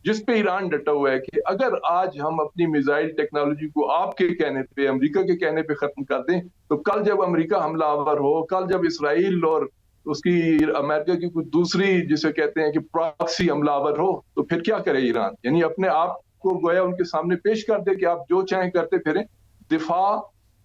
جس پہ ایران ڈٹا ہوا ہے کہ اگر آج ہم اپنی میزائل ٹیکنالوجی کو آپ کے کہنے پہ، امریکہ کے کہنے پہ ختم کر دیں، تو کل جب امریکہ حملہ آور ہو، کل جب اسرائیل اور اس کی امریکہ کی کوئی دوسری جسے کہتے ہیں کہ پراکسی حملہ آور ہو، تو پھر کیا کرے ایران؟ یعنی اپنے آپ کو گویا ان کے سامنے پیش کر دے کہ آپ جو چاہیں کرتے پھریں. دفاع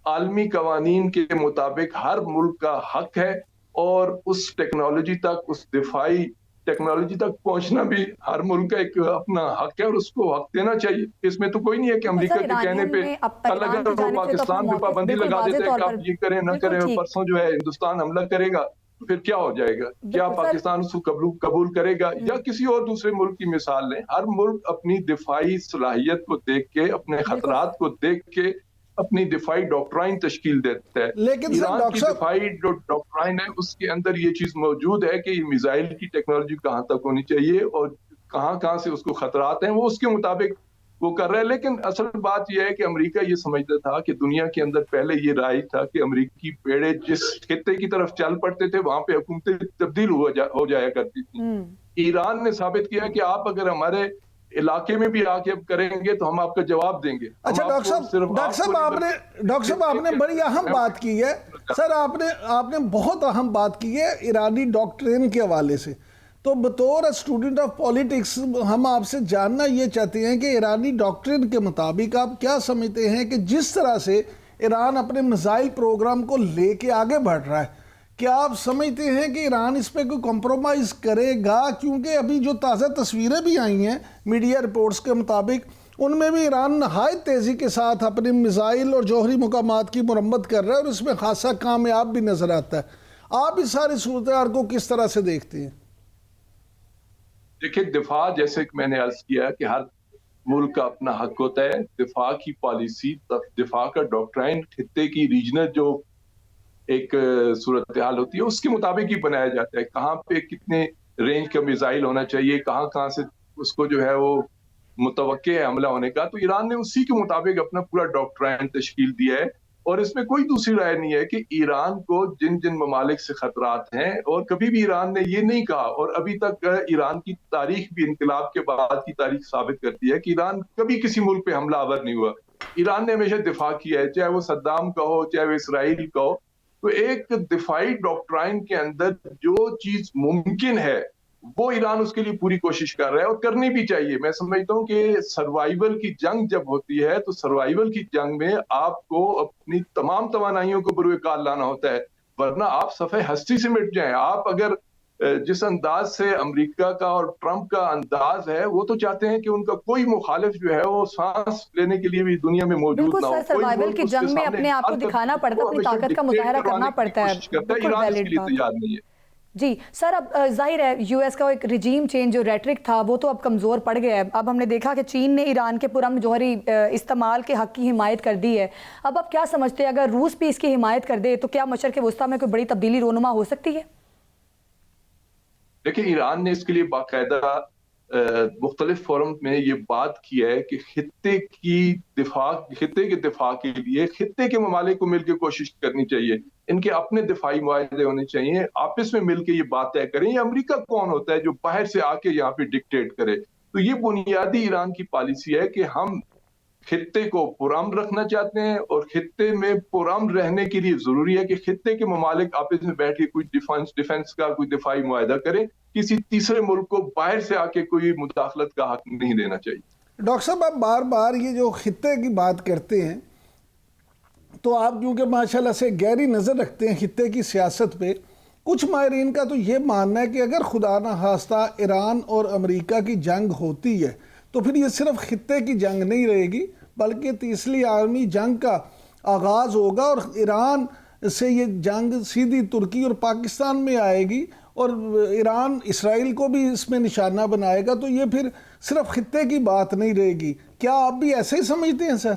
عالمی قوانین کے مطابق ہر ملک کا حق ہے، اور اس ٹیکنالوجی تک، اس دفاعی ٹیکنالوجی تک پہنچنا بھی ہر ملک کا ایک اپنا حق ہے، اور اس کو حق دینا چاہیے. اس میں تو کوئی نہیں ہے کہ امریکہ کے کہنے پہ کل اگر وہ پاکستان پہ پابندی لگا دیتے ہیں کہ آپ یہ کریں نہ کریں، پرسوں جو ہے ہندوستان حملہ کرے گا، تو پھر کیا ہو جائے گا؟ کیا پاکستان اس کو قبول کرے گا؟ یا کسی اور دوسرے ملک کی مثال لیں. ہر ملک اپنی دفاعی صلاحیت کو دیکھ کے، اپنے خطرات کو دیکھ کے اپنی دفاعی ڈاکٹرائن تشکیل دیتا ہے. لیکن ایران کی دفاعی جو ڈاکٹرائن ہے اس کے اندر یہ چیز موجود ہے کہ یہ میزائل کی ٹیکنالوجی کہاں تک ہونی چاہیے اور کہاں سے اس کو خطرات ہیں، وہ اس کے مطابق وہ کر رہا ہے. لیکن اصل بات یہ ہے کہ امریکہ یہ سمجھتا تھا کہ دنیا کے اندر پہلے یہ رائج تھا کہ امریکی بیڑے جس خطے کی طرف چل پڑتے تھے وہاں پہ حکومتیں تبدیل ہو جایا کرتی تھیں. ایران نے ثابت کیا کہ آپ اگر ہمارے علاقے میں بھی آ کے کریں گے تو ہم آپ کا جواب دیں گے. اچھا ڈاکٹر صاحب آپ نے بڑی اہم بات کی ہے سر، آپ نے بہت اہم بات کی ہے ایرانی ڈاکٹرین کے حوالے سے. تو بطور اسٹوڈنٹ آف پولیٹکس ہم آپ سے جاننا یہ چاہتے ہیں کہ ایرانی ڈاکٹرین کے مطابق آپ کیا سمجھتے ہیں کہ جس طرح سے ایران اپنے میزائل پروگرام کو لے کے آگے بڑھ رہا ہے، کیا آپ سمجھتے ہیں کہ ایران اس پہ کوئی کمپرومائز کرے گا؟ کیونکہ ابھی جو تازہ تصویریں بھی آئی ہیں میڈیا رپورٹس کے مطابق، ان میں بھی ایران نہایت تیزی کے ساتھ اپنے میزائل اور جوہری مقامات کی مرمت کر رہا ہے، اور اس میں خاصا کامیاب بھی نظر آتا ہے. آپ اس ساری صورتحال کو کس طرح سے دیکھتے ہیں؟ دیکھیں، دفاع جیسے کہ میں نے عرض کیا کہ ہر ملک کا اپنا حق ہوتا ہے. دفاع کی پالیسی، دفاع کا ڈاکٹرائن خطے کی ریجنل جو ایک صورتحال ہوتی ہے اس کے مطابق ہی بنایا جاتا ہے. کہاں پہ کتنے رینج کا میزائل ہونا چاہیے، کہاں سے اس کو جو ہے وہ متوقع ہے حملہ ہونے کا. تو ایران نے اسی کے مطابق اپنا پورا ڈاکٹرائن تشکیل دیا ہے، اور اس میں کوئی دوسری رائے نہیں ہے کہ ایران کو جن ممالک سے خطرات ہیں، اور کبھی بھی ایران نے یہ نہیں کہا، اور ابھی تک ایران کی تاریخ بھی انقلاب کے بعد کی تاریخ ثابت کرتی ہے کہ ایران کبھی کسی ملک پہ حملہ آور نہیں ہوا. ایران نے ہمیشہ دفاع کیا ہے، چاہے وہ صدام کا ہو، چاہے وہ اسرائیل کا ہو. تو ایک دفاعی ڈاکٹرائن کے اندر جو چیز ممکن ہے وہ ایران اس کے لیے پوری کوشش کر رہا ہے، اور کرنی بھی چاہیے. میں سمجھتا ہوں کہ سروائیول کی جنگ جب ہوتی ہے تو سروائیول کی جنگ میں آپ کو اپنی تمام توانائیوں کو بروئے کار لانا ہوتا ہے، ورنہ آپ صفحہ ہستی سے مٹ جائیں. آپ اگر جس انداز سے امریکہ کا اور ٹرمپ کا انداز ہے، وہ تو چاہتے ہیں کہ ان کا کوئی مخالف جو ہے وہ سانس لینے کے لیے بھی دنیا میں موجود نہ ہو. سروائیول کی جنگ میں اپنے آپ کو دکھانا پڑتا ہے، اپنی طاقت کا مظاہرہ کرنا پڑتا ہے. ایران اس کے لیے تیار نہیں ہے. جی سر، اب ظاہر ہے یو ایس کا ایک رجیم چینج جو ریٹرک تھا وہ تو اب کمزور پڑ گیا ہے. اب ہم نے دیکھا کہ چین نے ایران کے پرامن جوہری استعمال کے حق کی حمایت کر دی ہے. اب آپ کیا سمجھتے ہیں اگر روس بھی اس کی حمایت کر دے تو کیا مشرق وسطیٰ میں کوئی بڑی تبدیلی رونما ہو سکتی ہے؟ دیکھیں ایران نے اس کے لیے باقاعدہ مختلف فورم میں یہ بات کی ہے کہ خطے کے دفاع کے لیے خطے کے ممالک کو مل کے کوشش کرنی چاہیے. ان کے اپنے دفاعی معاہدے ہونے چاہیے, آپس میں مل کے یہ بات طے کریں. یہ امریکہ کون ہوتا ہے جو باہر سے آ کے یہاں پہ ڈکٹیٹ کرے؟ تو یہ بنیادی ایران کی پالیسی ہے کہ ہم خطے کو پرامن رکھنا چاہتے ہیں, اور خطے میں پرامن رہنے کے لیے ضروری ہے کہ خطے کے ممالک آپس میں بیٹھ کے کوئی ڈیفنس کا کوئی دفاعی معاہدہ کریں. کسی تیسرے ملک کو باہر سے آ کے کوئی مداخلت کا حق نہیں دینا چاہیے. ڈاکٹر صاحب آپ بار بار یہ جو خطے کی بات کرتے ہیں تو آپ کیونکہ ماشاءاللہ سے گہری نظر رکھتے ہیں خطے کی سیاست پہ, کچھ ماہرین کا تو یہ ماننا ہے کہ اگر خدا نہ خواستہ ایران اور امریکہ کی جنگ ہوتی ہے تو پھر یہ صرف خطے کی جنگ نہیں رہے گی بلکہ تیسری عالمی جنگ کا آغاز ہوگا, اور ایران سے یہ جنگ سیدھی ترکی اور پاکستان میں آئے گی, اور ایران اسرائیل کو بھی اس میں نشانہ بنائے گا. تو یہ پھر صرف خطے کی بات نہیں رہے گی. کیا آپ بھی ایسے ہی سمجھتے ہیں سر؟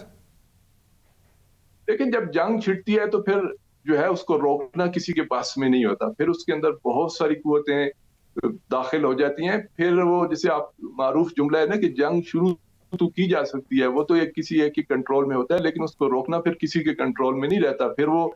لیکن جب جنگ چھڑتی ہے تو پھر جو ہے اس کو روکنا کسی کے پاس میں نہیں ہوتا, پھر اس کے اندر بہت ساری قوتیں داخل ہو جاتی ہیں. پھر وہ جیسے آپ معروف جملہ ہے نا کہ جنگ شروع تو کی جا سکتی ہے, وہ تو کسی ایک کی کنٹرول میں ہوتا ہے, لیکن اس کو روکنا پھر کسی کے کنٹرول میں نہیں رہتا, پھر وہ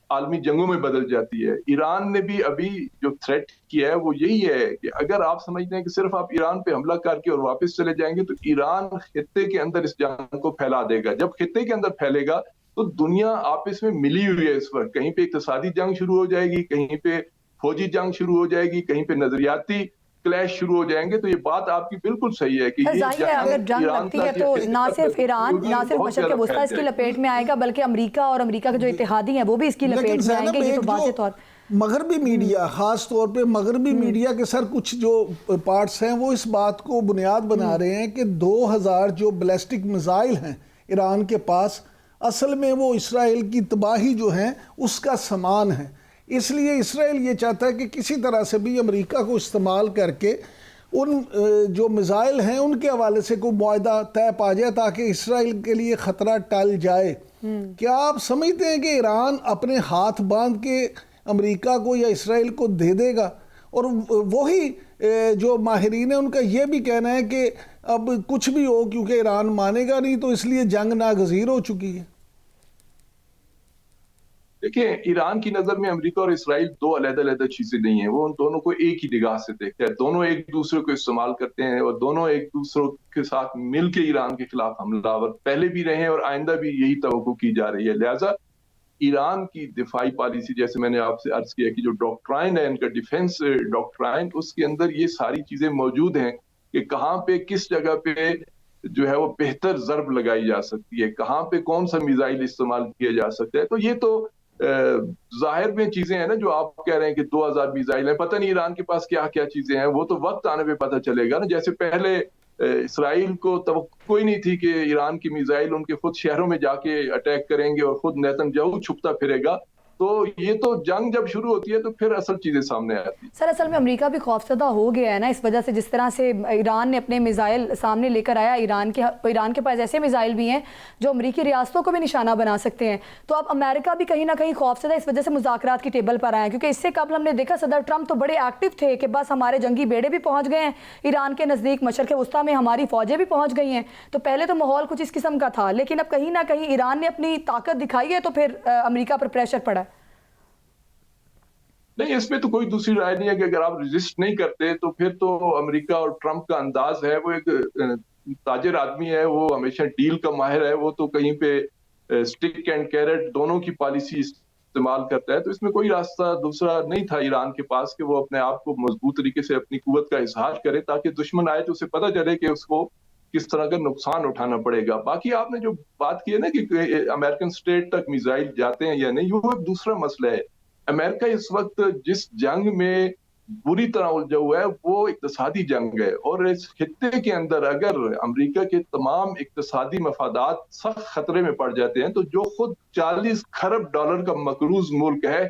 عالمی جنگوں میں بدل جاتی ہے. ایران نے بھی ابھی جو تھریٹ کیا ہے وہ یہی ہے کہ اگر آپ سمجھتے ہیں کہ صرف آپ ایران پہ حملہ کر کے اور واپس چلے جائیں گے تو ایران خطے کے اندر اس جنگ کو پھیلا دے گا. جب خطے کے اندر پھیلے گا تو دنیا آپس میں ملی ہوئی ہے اس وقت, کہیں پہ اقتصادی جنگ شروع ہو جائے گی, کہیں پہ فوجی جنگ شروع ہو جائے گی, کہیں پہ نظریاتی کلیش شروع ہو جائیں گے. تو یہ بات آپ کی بالکل صحیح ہے کہ ظاہر ہے اگر جنگ لگتی ہے تو نہ صرف ایران, نہ صرف مشرق وسطیٰ اس کی لپیٹ میں آئے گا بلکہ امریکہ اور امریکہ کے جو اتحادی ہیں وہ بھی اس کی لپیٹ میں آئیں گے. یہ تو واضح طور مغربی میڈیا, خاص طور پہ مغربی میڈیا کے سر کچھ جو پارٹس ہیں وہ اس بات کو بنیاد بنا رہے ہیں کہ 2000 جو بیلسٹک میزائل ہیں ایران کے پاس اصل میں وہ اسرائیل کی تباہی جو ہیں اس کا سامان ہے. اس لیے اسرائیل یہ چاہتا ہے کہ کسی طرح سے بھی امریکہ کو استعمال کر کے ان جو میزائل ہیں ان کے حوالے سے کوئی معاہدہ طے پا جائے تاکہ اسرائیل کے لیے خطرہ ٹل جائے. کیا آپ سمجھتے ہیں کہ ایران اپنے ہاتھ باندھ کے امریکہ کو یا اسرائیل کو دے دے گا؟ اور وہی جو ماہرین ہیں ان کا یہ بھی کہنا ہے کہ اب کچھ بھی ہو کیونکہ ایران مانے گا نہیں تو اس لیے جنگ ناگزیر ہو چکی ہے. دیکھیں ایران کی نظر میں امریکہ اور اسرائیل دو علیحدہ چیزیں نہیں ہیں, وہ ان دونوں کو ایک ہی نگاہ سے دیکھتے ہیں. دونوں ایک دوسرے کو استعمال کرتے ہیں اور دونوں ایک دوسرے کے ساتھ مل کے ایران کے خلاف حملہ آور پہلے بھی رہے ہیں اور آئندہ بھی یہی توقع کی جا رہی ہے. لہٰذا ایران کی دفاعی پالیسی جیسے میں نے آپ سے عرض کیا کہ جو ڈاکٹرائن ہے ان کا ڈیفنس ڈاکٹرائن, اس کے اندر یہ ساری چیزیں موجود ہیں کہ کہاں پہ کس جگہ پہ جو ہے وہ بہتر ضرب لگائی جا سکتی ہے, کہاں پہ کون سا میزائل استعمال کیا جا سکتا ہے. تو یہ تو ظاہر میں چیزیں ہیں نا جو آپ کہہ رہے ہیں کہ 2000 میزائل ہیں, پتہ نہیں ایران کے پاس کیا کیا چیزیں ہیں, وہ تو وقت آنے پہ پتہ چلے گا نا. جیسے پہلے اسرائیل کو توقع کوئی نہیں تھی کہ ایران کی میزائل ان کے خود شہروں میں جا کے اٹیک کریں گے اور خود نیتن یاہو چھپتا پھرے گا. تو یہ تو جنگ جب شروع ہوتی ہے تو پھر اصل چیزیں سامنے آتی ہیں. سر اصل میں امریکہ بھی خوفزدہ ہو گیا ہے نا اس وجہ سے, جس طرح سے ایران نے اپنے میزائل سامنے لے کر آیا. ایران کے پاس ایسے میزائل بھی ہیں جو امریکی ریاستوں کو بھی نشانہ بنا سکتے ہیں. تو اب امریکہ بھی کہیں نہ کہیں خوفزدہ اس وجہ سے مذاکرات کی ٹیبل پر آئے ہیں, کیونکہ اس سے قبل ہم نے دیکھا صدر ٹرمپ تو بڑے ایکٹیو تھے کہ بس ہمارے جنگی بیڑے بھی پہنچ گئے ہیں ایران کے نزدیک, مشرق وسطیٰ میں ہماری فوجیں بھی پہنچ گئی ہیں. تو پہلے تو ماحول کچھ اس قسم کا تھا, لیکن اب کہیں نہ کہیں ایران نے اپنی طاقت دکھائی ہے تو پھر امریکہ پر پریشر پڑا ہے. نہیں, اس میں تو کوئی دوسری رائے نہیں ہے کہ اگر آپ ریزسٹ نہیں کرتے تو پھر تو امریکہ اور ٹرمپ کا انداز ہے, وہ ایک تاجر آدمی ہے, وہ ہمیشہ ڈیل کا ماہر ہے, وہ تو کہیں پہ سٹک اینڈ کیرٹ دونوں کی پالیسی استعمال کرتا ہے. تو اس میں کوئی راستہ دوسرا نہیں تھا ایران کے پاس کہ وہ اپنے آپ کو مضبوط طریقے سے اپنی قوت کا اظہار کرے تاکہ دشمن آئے تو اسے پتہ چلے کہ اس کو کس طرح کا نقصان اٹھانا پڑے گا. باقی آپ نے جو بات کی ہے نا کہ امریکن اسٹیٹ تک میزائل جاتے ہیں یا نہیں, وہ ایک دوسرا مسئلہ ہے. امریکہ اس وقت جس جنگ میں بری طرح الجھا ہوا ہے وہ اقتصادی جنگ ہے, اور اس خطے کے اندر اگر امریکہ کے تمام اقتصادی مفادات سخت خطرے میں پڑ جاتے ہیں تو جو خود $40 کھرب کا مقروض ملک ہے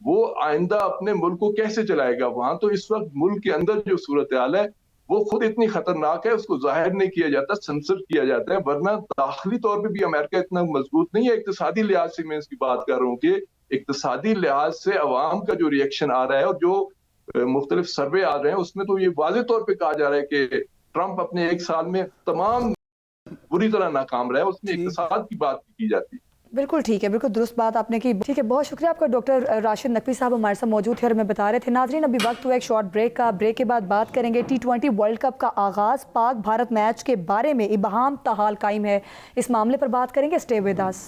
وہ آئندہ اپنے ملک کو کیسے چلائے گا؟ وہاں تو اس وقت ملک کے اندر جو صورتحال ہے وہ خود اتنی خطرناک ہے، اس کو ظاہر نہیں کیا جاتا، سنسر کیا جاتا ہے، ورنہ داخلی طور پہ بھی امریکہ اتنا مضبوط نہیں ہے۔ اقتصادی لحاظ سے میں اس کی بات کر رہا ہوں کہ اقتصادی لحاظ سے عوام کا جو ریئیکشن آ رہا ہے اور جو مختلف سروے آ رہے ہیں اس میں تو یہ واضح طور پہ کہا جا رہا ہے کہ ٹرمپ اپنے 1 سال میں تمام بری طرح ناکام رہا ہے، اس میں اقتصاد کی بات کی جاتی ہے۔ بالکل ٹھیک ہے، بالکل درست بات آپ نے کی۔ ٹھیک ہے، بہت شکریہ آپ کا ڈاکٹر راشد نقوی صاحب ہمارے ساتھ موجود تھے اور ہمیں بتا رہے تھے۔ ناظرین ابھی وقت ہوا ایک شارٹ بریک کا، بریک کے بعد بات کریں گے T20 ورلڈ کپ کا آغاز، پاک بھارت میچ کے بارے میں ابہام تاحال قائم ہے، اس معاملے پر بات کریں گے، stay with us.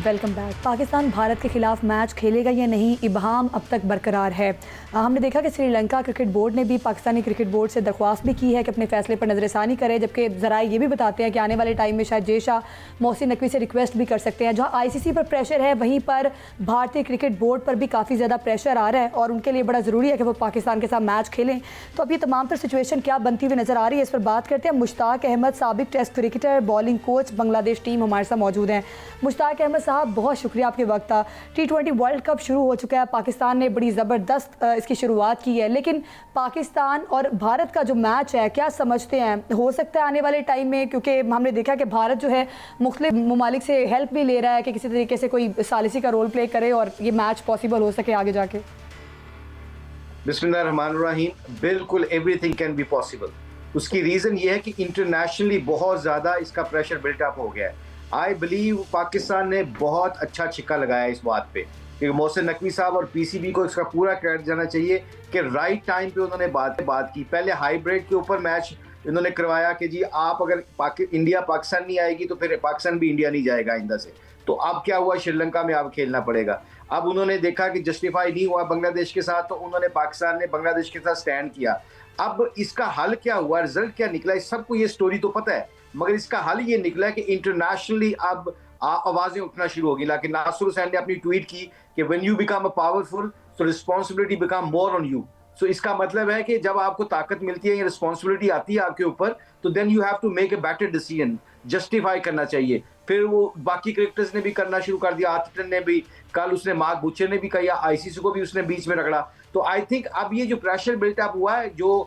Welcome back. Pakistan بھارت کے خلاف میچ کھیلے گا یا نہیں، ابہام اب تک برقرار ہے۔ ہم نے دیکھا کہ سری لنکا کرکٹ بورڈ نے بھی پاکستانی کرکٹ بورڈ سے درخواست بھی کی ہے کہ اپنے فیصلے پر نظر ثانی کرے، جبکہ ذرائع یہ بھی بتاتے ہیں کہ آنے والے ٹائم میں شاید جے شاہ محسن نقوی سے ریکویسٹ بھی کر سکتے ہیں۔ جہاں ICC پر پریشر ہے وہیں پر بھارتی کرکٹ بورڈ پر بھی کافی زیادہ پریشر آ رہا ہے اور ان کے لیے بڑا ضروری ہے کہ وہ پاکستان کے ساتھ میچ کھیلیں۔ تو اب یہ تمام تر سچویشن کیا بنتی ہوئی نظر آ رہی ہے، اس پر بات کرتے ہیں۔ مشتاق احمد سابق ٹیسٹ کرکٹر، بالنگ کوچ، بنگلہ دیش ٹیم ہمارے ساتھ موجود ہیں۔ مشتاق احمد صاحب بہت شکریہ آپ کے وقت تھا۔ T20 ورلڈ کپ شروع ہو چکا ہے، پاکستان نے بڑی زبردست اس کی شروعات کی ہے، لیکن پاکستان اور بھارت کا جو میچ ہے کیا سمجھتے ہیں ہو سکتا ہے آنے والے ٹائم میں؟ کیونکہ ہم نے دیکھا کہ بھارت جو ہے مختلف ممالک سے ہیلپ بھی لے رہا ہے کہ کسی طریقے سے کوئی ثالثی کا رول پلے کرے اور یہ میچ پاسبل ہو سکے آگے جا کے۔ بسم اللہ الرحمن الرحیم۔ بالکل everything can be possible. اس کی ریزن یہ ہے کہ انٹرنیشنلی بہت زیادہ اس کا پریشر بلٹ اپ ہو گیا ہے۔ آئی بلیو پاکستان نے بہت اچھا چھکا لگایا اس بات پہ کہ محسن نقوی صاحب اور PCB کو اس کا پورا کریڈٹ جانا چاہیے کہ رائٹ ٹائم پہ انہوں نے بات کی۔ پہلے ہائی بریڈ کے اوپر میچ انہوں نے کروایا کہ جی آپ اگر انڈیا پاکستان نہیں آئے گی تو پھر پاکستان بھی انڈیا نہیں جائے گا آئندہ سے۔ تو اب کیا ہوا، شری لنکا میں اب کھیلنا پڑے گا۔ اب انہوں نے دیکھا کہ جسٹیفائی نہیں ہوا بنگلہ دیش کے ساتھ، تو انہوں نے پاکستان نے بنگلہ دیش کے ساتھ سٹینڈ کیا۔ اب اس کا حل کیا ہوا، رزلٹ کیا نکلا، اس سب کو یہ سٹوری تو پتہ ہے، مگر اس کا حل یہ نکلا کہ انٹرنیشنلی اب آوازیں اٹھنا شروع ہوگی۔ لیکن ناصر حسین نے اپنی ٹویٹ کی کہ when you become a powerful so responsibility become more on you۔ سو اس کا مطلب ہے کہ جب آپ کو طاقت ملتی ہے یا رسپانسبلٹی آتی ہے آپ کے اوپر تو then you have to make a better decision, justify کرنا چاہیے۔ پھر وہ باقی کرکٹرز نے بھی کرنا شروع کر دیا، آرٹن نے بھی، کل اس نے مارک بوچر نے بھی کہا، ICC کو بھی اس نے بیچ میں رگڑا۔ تو آئی تھنک اب یہ جو پریشر بلٹ اپ ہوا ہے، جو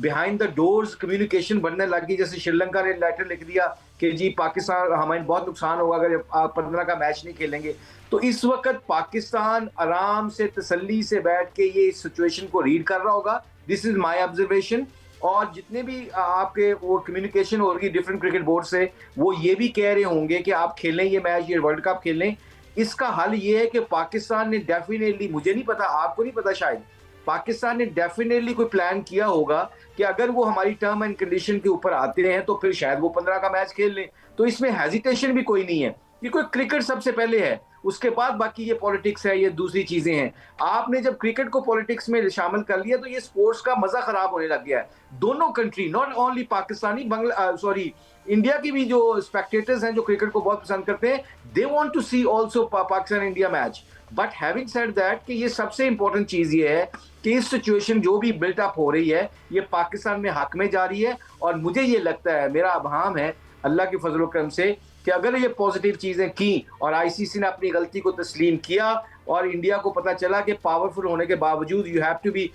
بیہائنڈ دا ڈورز کمیونیکیشن بننے لگی، جیسے شری لنکا نے لیٹر لکھ دیا کہ جی پاکستان ہمیں بہت نقصان ہوگا اگر آپ 15 کا میچ نہیں کھیلیں گے۔ تو اس وقت پاکستان آرام سے تسلی سے بیٹھ کے یہ سچویشن کو ریڈ کر رہا ہوگا، دس از مائی آبزرویشن۔ اور جتنے بھی آپ کے وہ کمیونیکیشن ہوگی ڈفرینٹ کرکٹ بورڈ سے، وہ یہ بھی کہہ رہے ہوں گے کہ آپ کھیلیں یہ میچ، یہ ورلڈ کپ کھیلیں۔ اس کا حل یہ ہے کہ پاکستان نے ڈیفینیٹلی، مجھے نہیں پتا، آپ کو نہیں پتا شاید، پاکستان نے ڈیفینیٹلی کوئی پلان کیا ہوگا کہ اگر وہ ہماری ٹرم اینڈ کنڈیشن کے اوپر آتے ہیں تو پھر شاید وہ 15 کا میچ کھیل لیں۔ تو اس میں ہیزیٹیشن بھی کوئی نہیں ہے، یہ کوئی کرکٹ سب سے پہلے ہے، اس کے بعد باقی یہ پولیٹکس ہے، یہ دوسری چیزیں ہیں۔ آپ نے جب کرکٹ کو پولیٹکس میں شامل کر لیا تو یہ سپورٹس کا مزہ خراب ہونے لگ گیا ہے۔ دونوں country, not only Pakistani, India کی بھی جو اسپیکٹیٹرز ہیں جو کرکٹ کو بہت پسند کرتے ہیں، they want to see also Pakistan India match. But having said that کہ یہ سب سے امپورٹنٹ چیز یہ ہے کہ اس سچویشن جو بھی بلٹ اپ ہو رہی ہے یہ پاکستان میں حق میں جا رہی ہے، اور مجھے یہ لگتا ہے، میرا ابہام ہے اللہ کے فضل و کرم سے، کہ اگر یہ پازیٹیو چیزیں کی اور ICC نے اپنی غلطی کو تسلیم کیا اور انڈیا کو پتہ چلا کہ پاورفل ہونے کے باوجود you have to be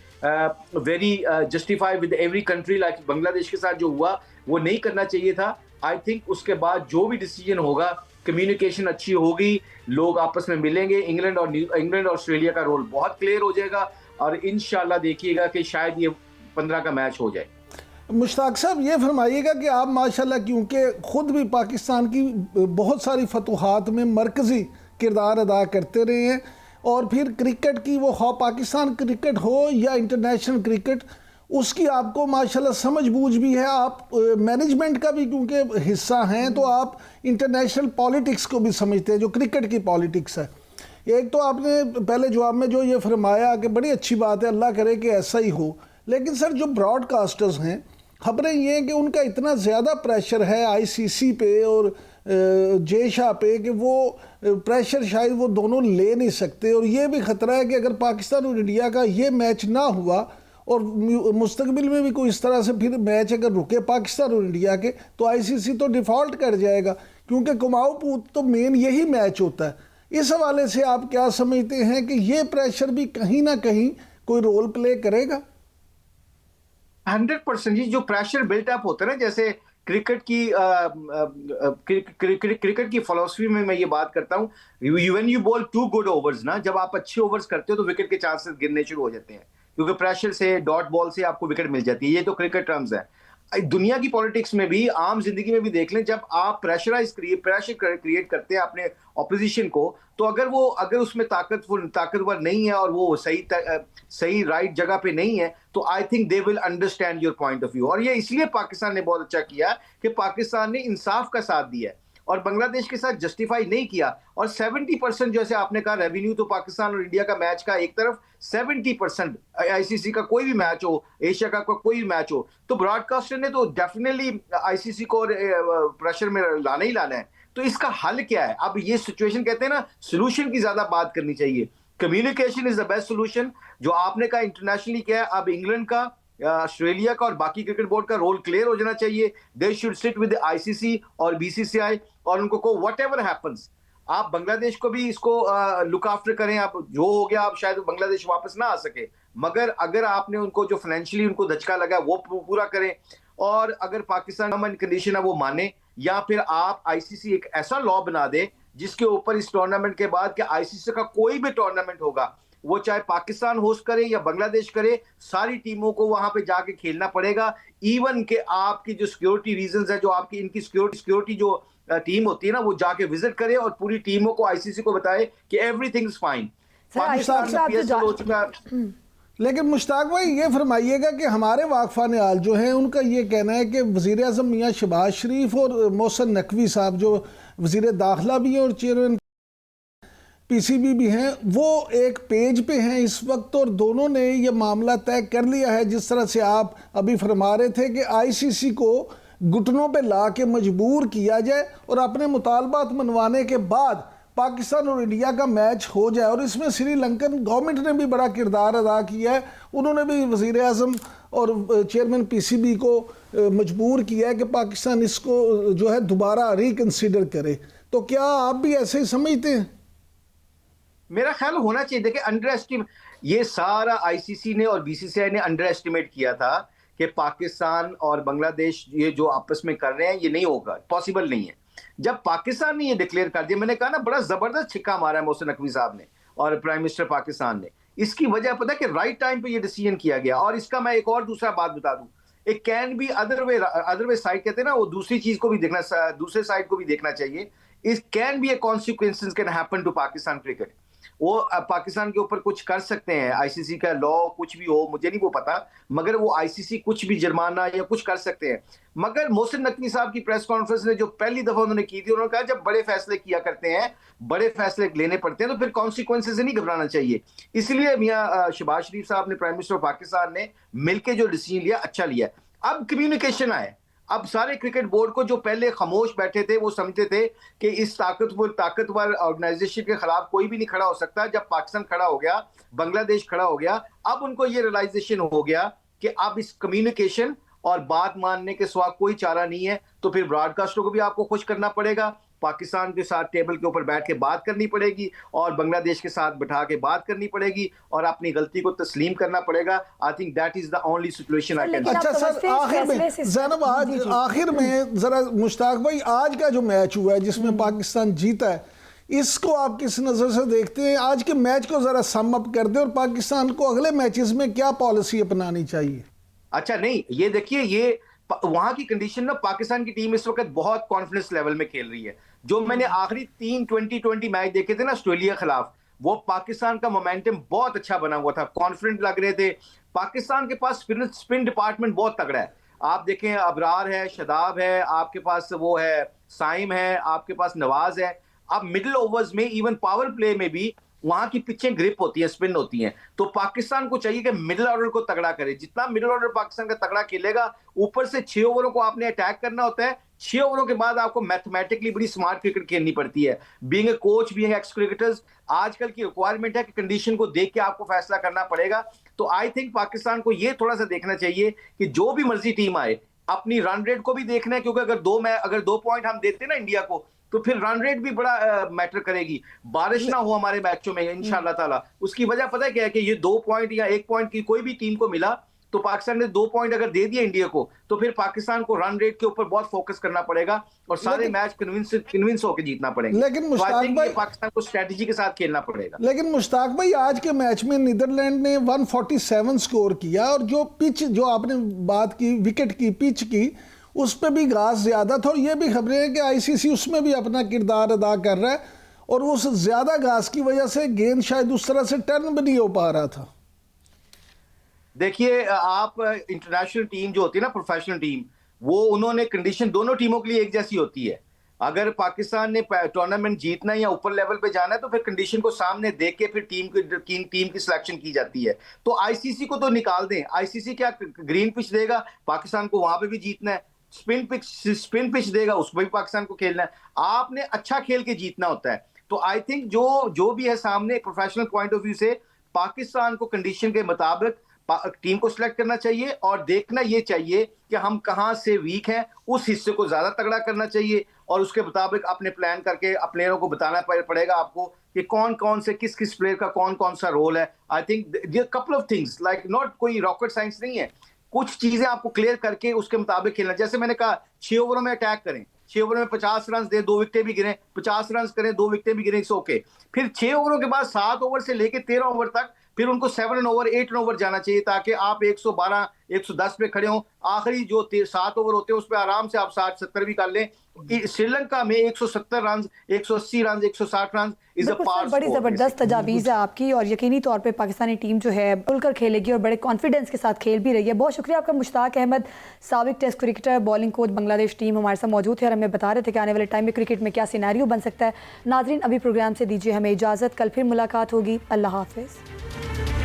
very justify with every country, like Bangladesh کے ساتھ جو ہوا وہ نہیں کرنا چاہیے تھا۔ آئی تھنک اس کے بعد جو بھی ڈیسیجن ہوگا، کمیونیکیشن اچھی ہوگی، لوگ آپس میں ملیں گے، انگلینڈ اور آسٹریلیا کا رول بہت کلیئر ہو جائے گا، اور انشاءاللہ دیکھیے گا کہ شاید یہ 15 کا میچ ہو جائے۔ مشتاق صاحب یہ فرمائیے گا کہ آپ ماشاءاللہ کیونکہ خود بھی پاکستان کی بہت ساری فتوحات میں مرکزی کردار ادا کرتے رہے ہیں، اور پھر کرکٹ کی وہ خواہ پاکستان کرکٹ ہو یا انٹرنیشنل کرکٹ، اس کی آپ کو ماشاءاللہ سمجھ بوجھ بھی ہے، آپ مینجمنٹ کا بھی کیونکہ حصہ ہیں تو آپ انٹرنیشنل پالیٹکس کو بھی سمجھتے ہیں جو کرکٹ کی پالیٹکس ہے۔ ایک تو آپ نے پہلے جواب میں جو یہ فرمایا کہ بڑی اچھی بات ہے، اللہ کرے کہ ایسا ہی ہو، لیکن سر جو براڈ کاسٹرز ہیں، خبریں یہ ہیں کہ ان کا اتنا زیادہ پریشر ہے ICC پہ اور جے شاہ پہ کہ وہ پریشر شاید وہ دونوں لے نہیں سکتے، اور یہ بھی خطرہ ہے کہ اگر پاکستان اور انڈیا کا یہ میچ نہ ہوا اور مستقبل میں بھی کوئی اس طرح سے پھر میچ اگر رکے پاکستان اور انڈیا کے، تو ICC تو ڈیفالٹ کر جائے گا۔ کیونکہ کماؤ پوت تو مین یہی میچ ہوتا ہے. اس حوالے سے آپ کیا سمجھتے ہیں کہ یہ پریشر بھی کہیں نہ کہیں کوئی رول پلے کرے گا؟ 100% جو پریشر بلٹ اپ ہوتا ہے نا, جیسے کرکٹ کی فلسفی میں یہ بات کرتا ہوں, when you bowl 2 good overs نا, جب آپ اچھے اوورز کرتے ہو تو وکٹ کے چانسز گرنے شروع ہو جاتے ہیں, کیونکہ پریشر سے ڈاٹ بال سے آپ کو وکٹ مل جاتی ہے. یہ تو کرکٹ ٹرمز ہے. دنیا کی پولیٹکس میں بھی, عام زندگی میں بھی دیکھ لیں, جب آپ پریشر کریٹ کرتے ہیں اپنے اپوزیشن کو, تو اگر اس میں طاقتور نہیں ہے اور وہ صحیح رائٹ جگہ پہ نہیں ہے, تو I think they will understand your point of view. اور یہ اس لیے پاکستان نے بہت اچھا کیا کہ پاکستان نے انصاف کا ساتھ دیا ہے اور بنگلہ دیش کے ساتھ جسٹیفائی نہیں کیا. اور 70% جیسے آپ نے کہا ریونیو تو پاکستان اور انڈیا کا میچ کا ایک طرف, 70% آئی سی سی کا کوئی بھی میچ ہو, ایشیا کا کوئی بھی میچ ہو, تو براڈ کاسٹر نے تو ڈیفینیٹلی آئی سی سی کو پریشر میں لانا ہی لانا ہے. تو اس کا حل کیا ہے؟ اب یہ سچویشن کہتے ہیں نا, سولوشن کی زیادہ بات کرنی چاہیے. Communication is the best solution. جو آپ نے کہا انٹرنیشنلی کیا ہے, اب انگلینڈ کا, آسٹریلیا کا اور باقی کرکٹ بورڈ کا رول کلیئر ہو جانا چاہیے. They should sit with I سی سی اور بی سی سی آئی, اور ان کو واٹ ایور ہیپنس, آپ بنگلہ دیش کو بھی اس کو لک آفٹر کریں. آپ جو ہو گیا, آپ شاید بنگلہ دیش واپس نہ آ سکے, مگر اگر آپ نے ان کو جو فائنینشلی ان کو دھچکا لگا وہ پورا کریں. اور اگر پاکستان کنڈیشن ہے وہ مانے, یا پھر آپ آئی سی سی ایک ایسا لا بنا دے جس کے اوپر اس ٹورنامنٹ کے بعد کہ آئی سی سی کا کوئی بھی ٹورنامنٹ ہوگا, وہ چاہے پاکستان ہوسٹ کرے یا بنگلہ دیش کرے, ساری ٹیموں کو وہاں پہ جا کے کھیلنا پڑے گا. ایون کہ آپ کی جو سیکیورٹی ریزنز ہے, جو آپ کی ان کی سیکیورٹی جو ٹیم ہوتی ہے نا, وہ جا کے وزٹ کرے اور پوری ٹیموں کو آئی سی سی کو بتائے کہ ایوری تھنگ از فائن. لیکن مشتاق بھائی یہ فرمائیے گا کہ ہمارے واقفہ نہال جو ہیں ان کا یہ کہنا ہے کہ وزیر اعظم میاں شہباز شریف اور محسن نقوی صاحب جو وزیر داخلہ بھی ہیں اور چیئرمین پی سی بی بھی ہیں, وہ ایک پیج پہ ہیں اس وقت, اور دونوں نے یہ معاملہ طے کر لیا ہے, جس طرح سے آپ ابھی فرما رہے تھے کہ آئی سی سی کو گھٹنوں پہ لا کے مجبور کیا جائے اور اپنے مطالبات منوانے کے بعد پاکستان اور انڈیا کا میچ ہو جائے. اور اس میں سری لنکن گورنمنٹ نے بھی بڑا کردار ادا کیا ہے. انہوں نے بھی وزیر اعظم اور چیئرمین پی سی بی کو مجبور کیا ہے کہ پاکستان اس کو جو ہے دوبارہ ریکنسیڈر کرے. تو کیا آپ بھی ایسے ہی سمجھتے ہیں؟ میرا خیال ہونا چاہیے. دیکھیں یہ سارا آئی سی سی نے اور بی سی سی آئی نے انڈر ایسٹیمیٹ کیا تھا کہ پاکستان اور بنگلہ دیش یہ جو آپس میں کر رہے ہیں یہ نہیں ہوگا, پاسبل نہیں ہے. جب پاکستان نے یہ ڈکلیئر کر دیا, میں نے کہا نا بڑا زبردست چھکا مارا ہے محسن نقوی صاحب نے اور پرائم منسٹر پاکستان نے. اس کی وجہ پتہ ہے کہ رائٹ ٹائم پہ یہ ڈیسیژن کیا گیا. اور اس کا میں ایک اور دوسرا بات بتا دوں, ایک کین بھی ادر وے سائڈ کہتے ہیں نا, وہ دوسری چیز کو بھی دیکھنا, دوسرے سائڈ کو بھی دیکھنا چاہیے. اس can be a consequences can happen to Pakistan cricket. وہ پاکستان کے اوپر کچھ کر سکتے ہیں, آئی سی سی کا لا کچھ بھی ہو, مجھے نہیں وہ پتا, مگر وہ آئی سی سی کچھ بھی جرمانہ یا کچھ کر سکتے ہیں. مگر محسن نقوی صاحب کی پریس کانفرنس نے جو پہلی دفعہ انہوں نے کی تھی, انہوں نے کہا جب بڑے فیصلے کیا کرتے ہیں, بڑے فیصلے لینے پڑتے ہیں, تو پھر کانسیکوینسز سے نہیں گھبرانا چاہیے. اس لیے میاں شہباز شریف صاحب نے, پرائم منسٹر پاکستان نے مل کے جو ڈیسیژن لیا اچھا لیا. اب کمیونیکیشن آئے. اب سارے کرکٹ بورڈ کو جو پہلے خاموش بیٹھے تھے, وہ سمجھتے تھے کہ اس طاقتور آرگنائزیشن کے خلاف کوئی بھی نہیں کھڑا ہو سکتا. جب پاکستان کھڑا ہو گیا, بنگلہ دیش کھڑا ہو گیا, اب ان کو یہ ریلائزیشن ہو گیا کہ اب اس کمیونیکیشن اور بات ماننے کے سوا کوئی چارہ نہیں ہے. تو پھر براڈ کاسٹر کو بھی آپ کو خوش کرنا پڑے گا, پاکستان کے ساتھ ٹیبل کے اوپر بیٹھ کے بات کرنی پڑے گی, اور بنگلہ دیش کے ساتھ بٹھا کے بات کرنی پڑے گی, اور اپنی غلطی کو تسلیم کرنا پڑے گا. I think that is the only situation I can. اچھا سر, آخر میں زینب, آخر میں ذرا مشتاق بھائی, آج کا جو میچ ہوا ہے جس میں پاکستان جیتا ہے, اس کو آپ کس نظر سے دیکھتے ہیں؟ آج کے میچ کو ذرا سم اپ کر دیں, اور پاکستان کو اگلے میچز میں کیا پالیسی اپنانی چاہیے؟ اچھا نہیں, یہ دیکھیے, یہ وہاں کی کنڈیشن نا, پاکستان کی ٹیم اس وقت بہت کانفیڈنس لیول میں کھیل رہی ہے. جو میں نے آخری 3 2020 میچ دیکھے تھے نا آسٹریلیا خلاف, وہ پاکستان کا مومنٹم بہت اچھا بنا ہوا تھا, کانفیڈنٹ لگ رہے تھے. پاکستان کے پاس اسپن ڈپارٹمنٹ بہت تگڑا ہے. آپ دیکھیں, ابرار ہے, شاداب ہے, آپ کے پاس وہ ہے سائم ہے, آپ کے پاس نواز ہے. اب مڈل اوورز میں, ایون پاور پلے میں بھی وہاں کی پچیں گرپ ہوتی ہیں, اسپن ہوتی ہیں. تو پاکستان کو چاہیے کہ مڈل آرڈر کو تگڑا کرے. جتنا مڈل آرڈر پاکستان کا تگڑا کھیلے گا, اوپر سے 6 اووروں کو آپ نے اٹیک کرنا ہوتا ہے. 6 اووروں کے بعد آپ کو میتھمیٹکلی بڑی سمارٹ کرکٹ کھیلنی پڑتی ہے. Being a coach, being x cricketers, آج کل کی ریکوائرمنٹ ہے کہ کنڈیشن کو دیکھ کے آپ کو فیصلہ کرنا پڑے گا. تو آئی تھنک پاکستان کو یہ تھوڑا سا دیکھنا چاہیے کہ جو بھی مرضی ٹیم آئے, اپنی رن ریٹ کو بھی دیکھنا ہے, کیونکہ اگر 2 پوائنٹ ہم دیتے ہیں نا انڈیا کو, تو پھر رن ریٹ بھی بڑا میٹر کرے گی. بارش نہ ہو ہمارے میچوں میں انشاءاللہ تعالیٰ, اس کی وجہ پتہ ہے کیا ہے کہ یہ 2 پوائنٹ یا 1 پوائنٹ کی کوئی بھی ٹیم کو ملا تو پاکستان نے 2 پوائنٹ اگر دے دیا انڈیا کو تو پھر پاکستان کو رن ریٹ کے اوپر بہت فوکس کرنا پڑے گا اور سارے میچ کنونس ہو کے جیتنا پڑیں گے. لیکن مشتاق بھائی پاکستان کو اسٹریٹجی کے ساتھ کھیلنا پڑے گا. لیکن مشتاق بھائی آج کے میچ میں نیدرلینڈ نے 147 سکور کیا, اور جو پچ جو آپ نے بات کی وکٹ کی پچ کی, اس پہ بھی گھاس زیادہ تھا, اور یہ بھی خبریں ہیں کہ آئی سی سی اس میں بھی اپنا کردار ادا کر رہا ہے, اور اس زیادہ گھاس کی وجہ سے گیند شاید اس طرح سے ٹرن بھی نہیں ہو پا رہا تھا. دیکھیے آپ انٹرنیشنل ٹیم جو ہوتی ہے نا, پروفیشنل ٹیم, وہ انہوں نے کنڈیشن دونوں ٹیموں کے لیے ایک جیسی ہوتی ہے. اگر پاکستان نے ٹورنامنٹ جیتنا ہے یا اوپر لیول پہ جانا ہے تو پھر کنڈیشن کو سامنے دیکھ کے پھر ٹیم کی سلیکشن کی جاتی ہے. تو آئی سی سی کو تو نکال دیں, آئی سی سی کیا گرین پچ دے گا, پاکستان کو وہاں پہ بھی جیتنا ہے. اسپن پچ دے گا, اس پہ بھی پاکستان کو کھیلنا ہے. آپ نے اچھا کھیل کے جیتنا ہوتا ہے. تو آئی تھنک جو بھی ہے سامنے پروفیشنل پوائنٹ آف ویو سے پاکستان کو کنڈیشن کے مطابق ٹیم کو سلیکٹ کرنا چاہیے, اور دیکھنا یہ چاہیے کہ ہم کہاں سے ویک ہیں, اس حصے کو زیادہ تگڑا کرنا چاہیے, اور اس کے مطابق اپنے پلان کر کے پلیئروں کو بتانا پڑے گا آپ کو کہ کون سے کس پلیئر کا کون سا رول ہے. I think couple of things like not کوئی راکٹ سائنس نہیں ہے, کچھ چیزیں آپ کو کلیئر کر کے اس کے مطابق کھیلنا. جیسے میں نے کہا 6 اووروں میں اٹیک کریں, 6 اوور میں 50 رنز دیں, 2 وکٹیں بھی گریں, 50 رنز کریں 2 وکٹیں بھی گریں, اوکے. پھر 6 اووروں کے بعد 7 اوور سے لے کے 13 اوور تک پھر ان کو 7 اوور 8 اوور جانا چاہیے, تاکہ آپ 112 110 پہ کھڑے ہوں. آخری جو 7 اوور ہوتے ہیں اس پہ آرام سے آپ 60-70 بھی کر لیں. سری لنکا میں 170 رنز, 180 رنز, 160 رنز از اے پار. بڑی زبردست تجاویز ہے آپ کی, اور یقینی طور پہ پاکستانی ٹیم جو ہے کھل کر کھیلے گی اور بڑے کانفیڈنس کے ساتھ کھیل بھی رہی ہے. بہت شکریہ آپ کا مشتاق احمد, سابق ٹیسٹ کرکٹر, بالنگ کوچ بنگلہ دیش ٹیم, ہمارے ساتھ موجود ہے اور ہمیں بتا رہے تھے کہ آنے والے ٹائم میں کرکٹ میں کیا سینیریو بن سکتا ہے. ناظرین ابھی پروگرام سے دیجیے ہمیں اجازت, کل پھر ملاقات ہوگی. اللہ حافظ.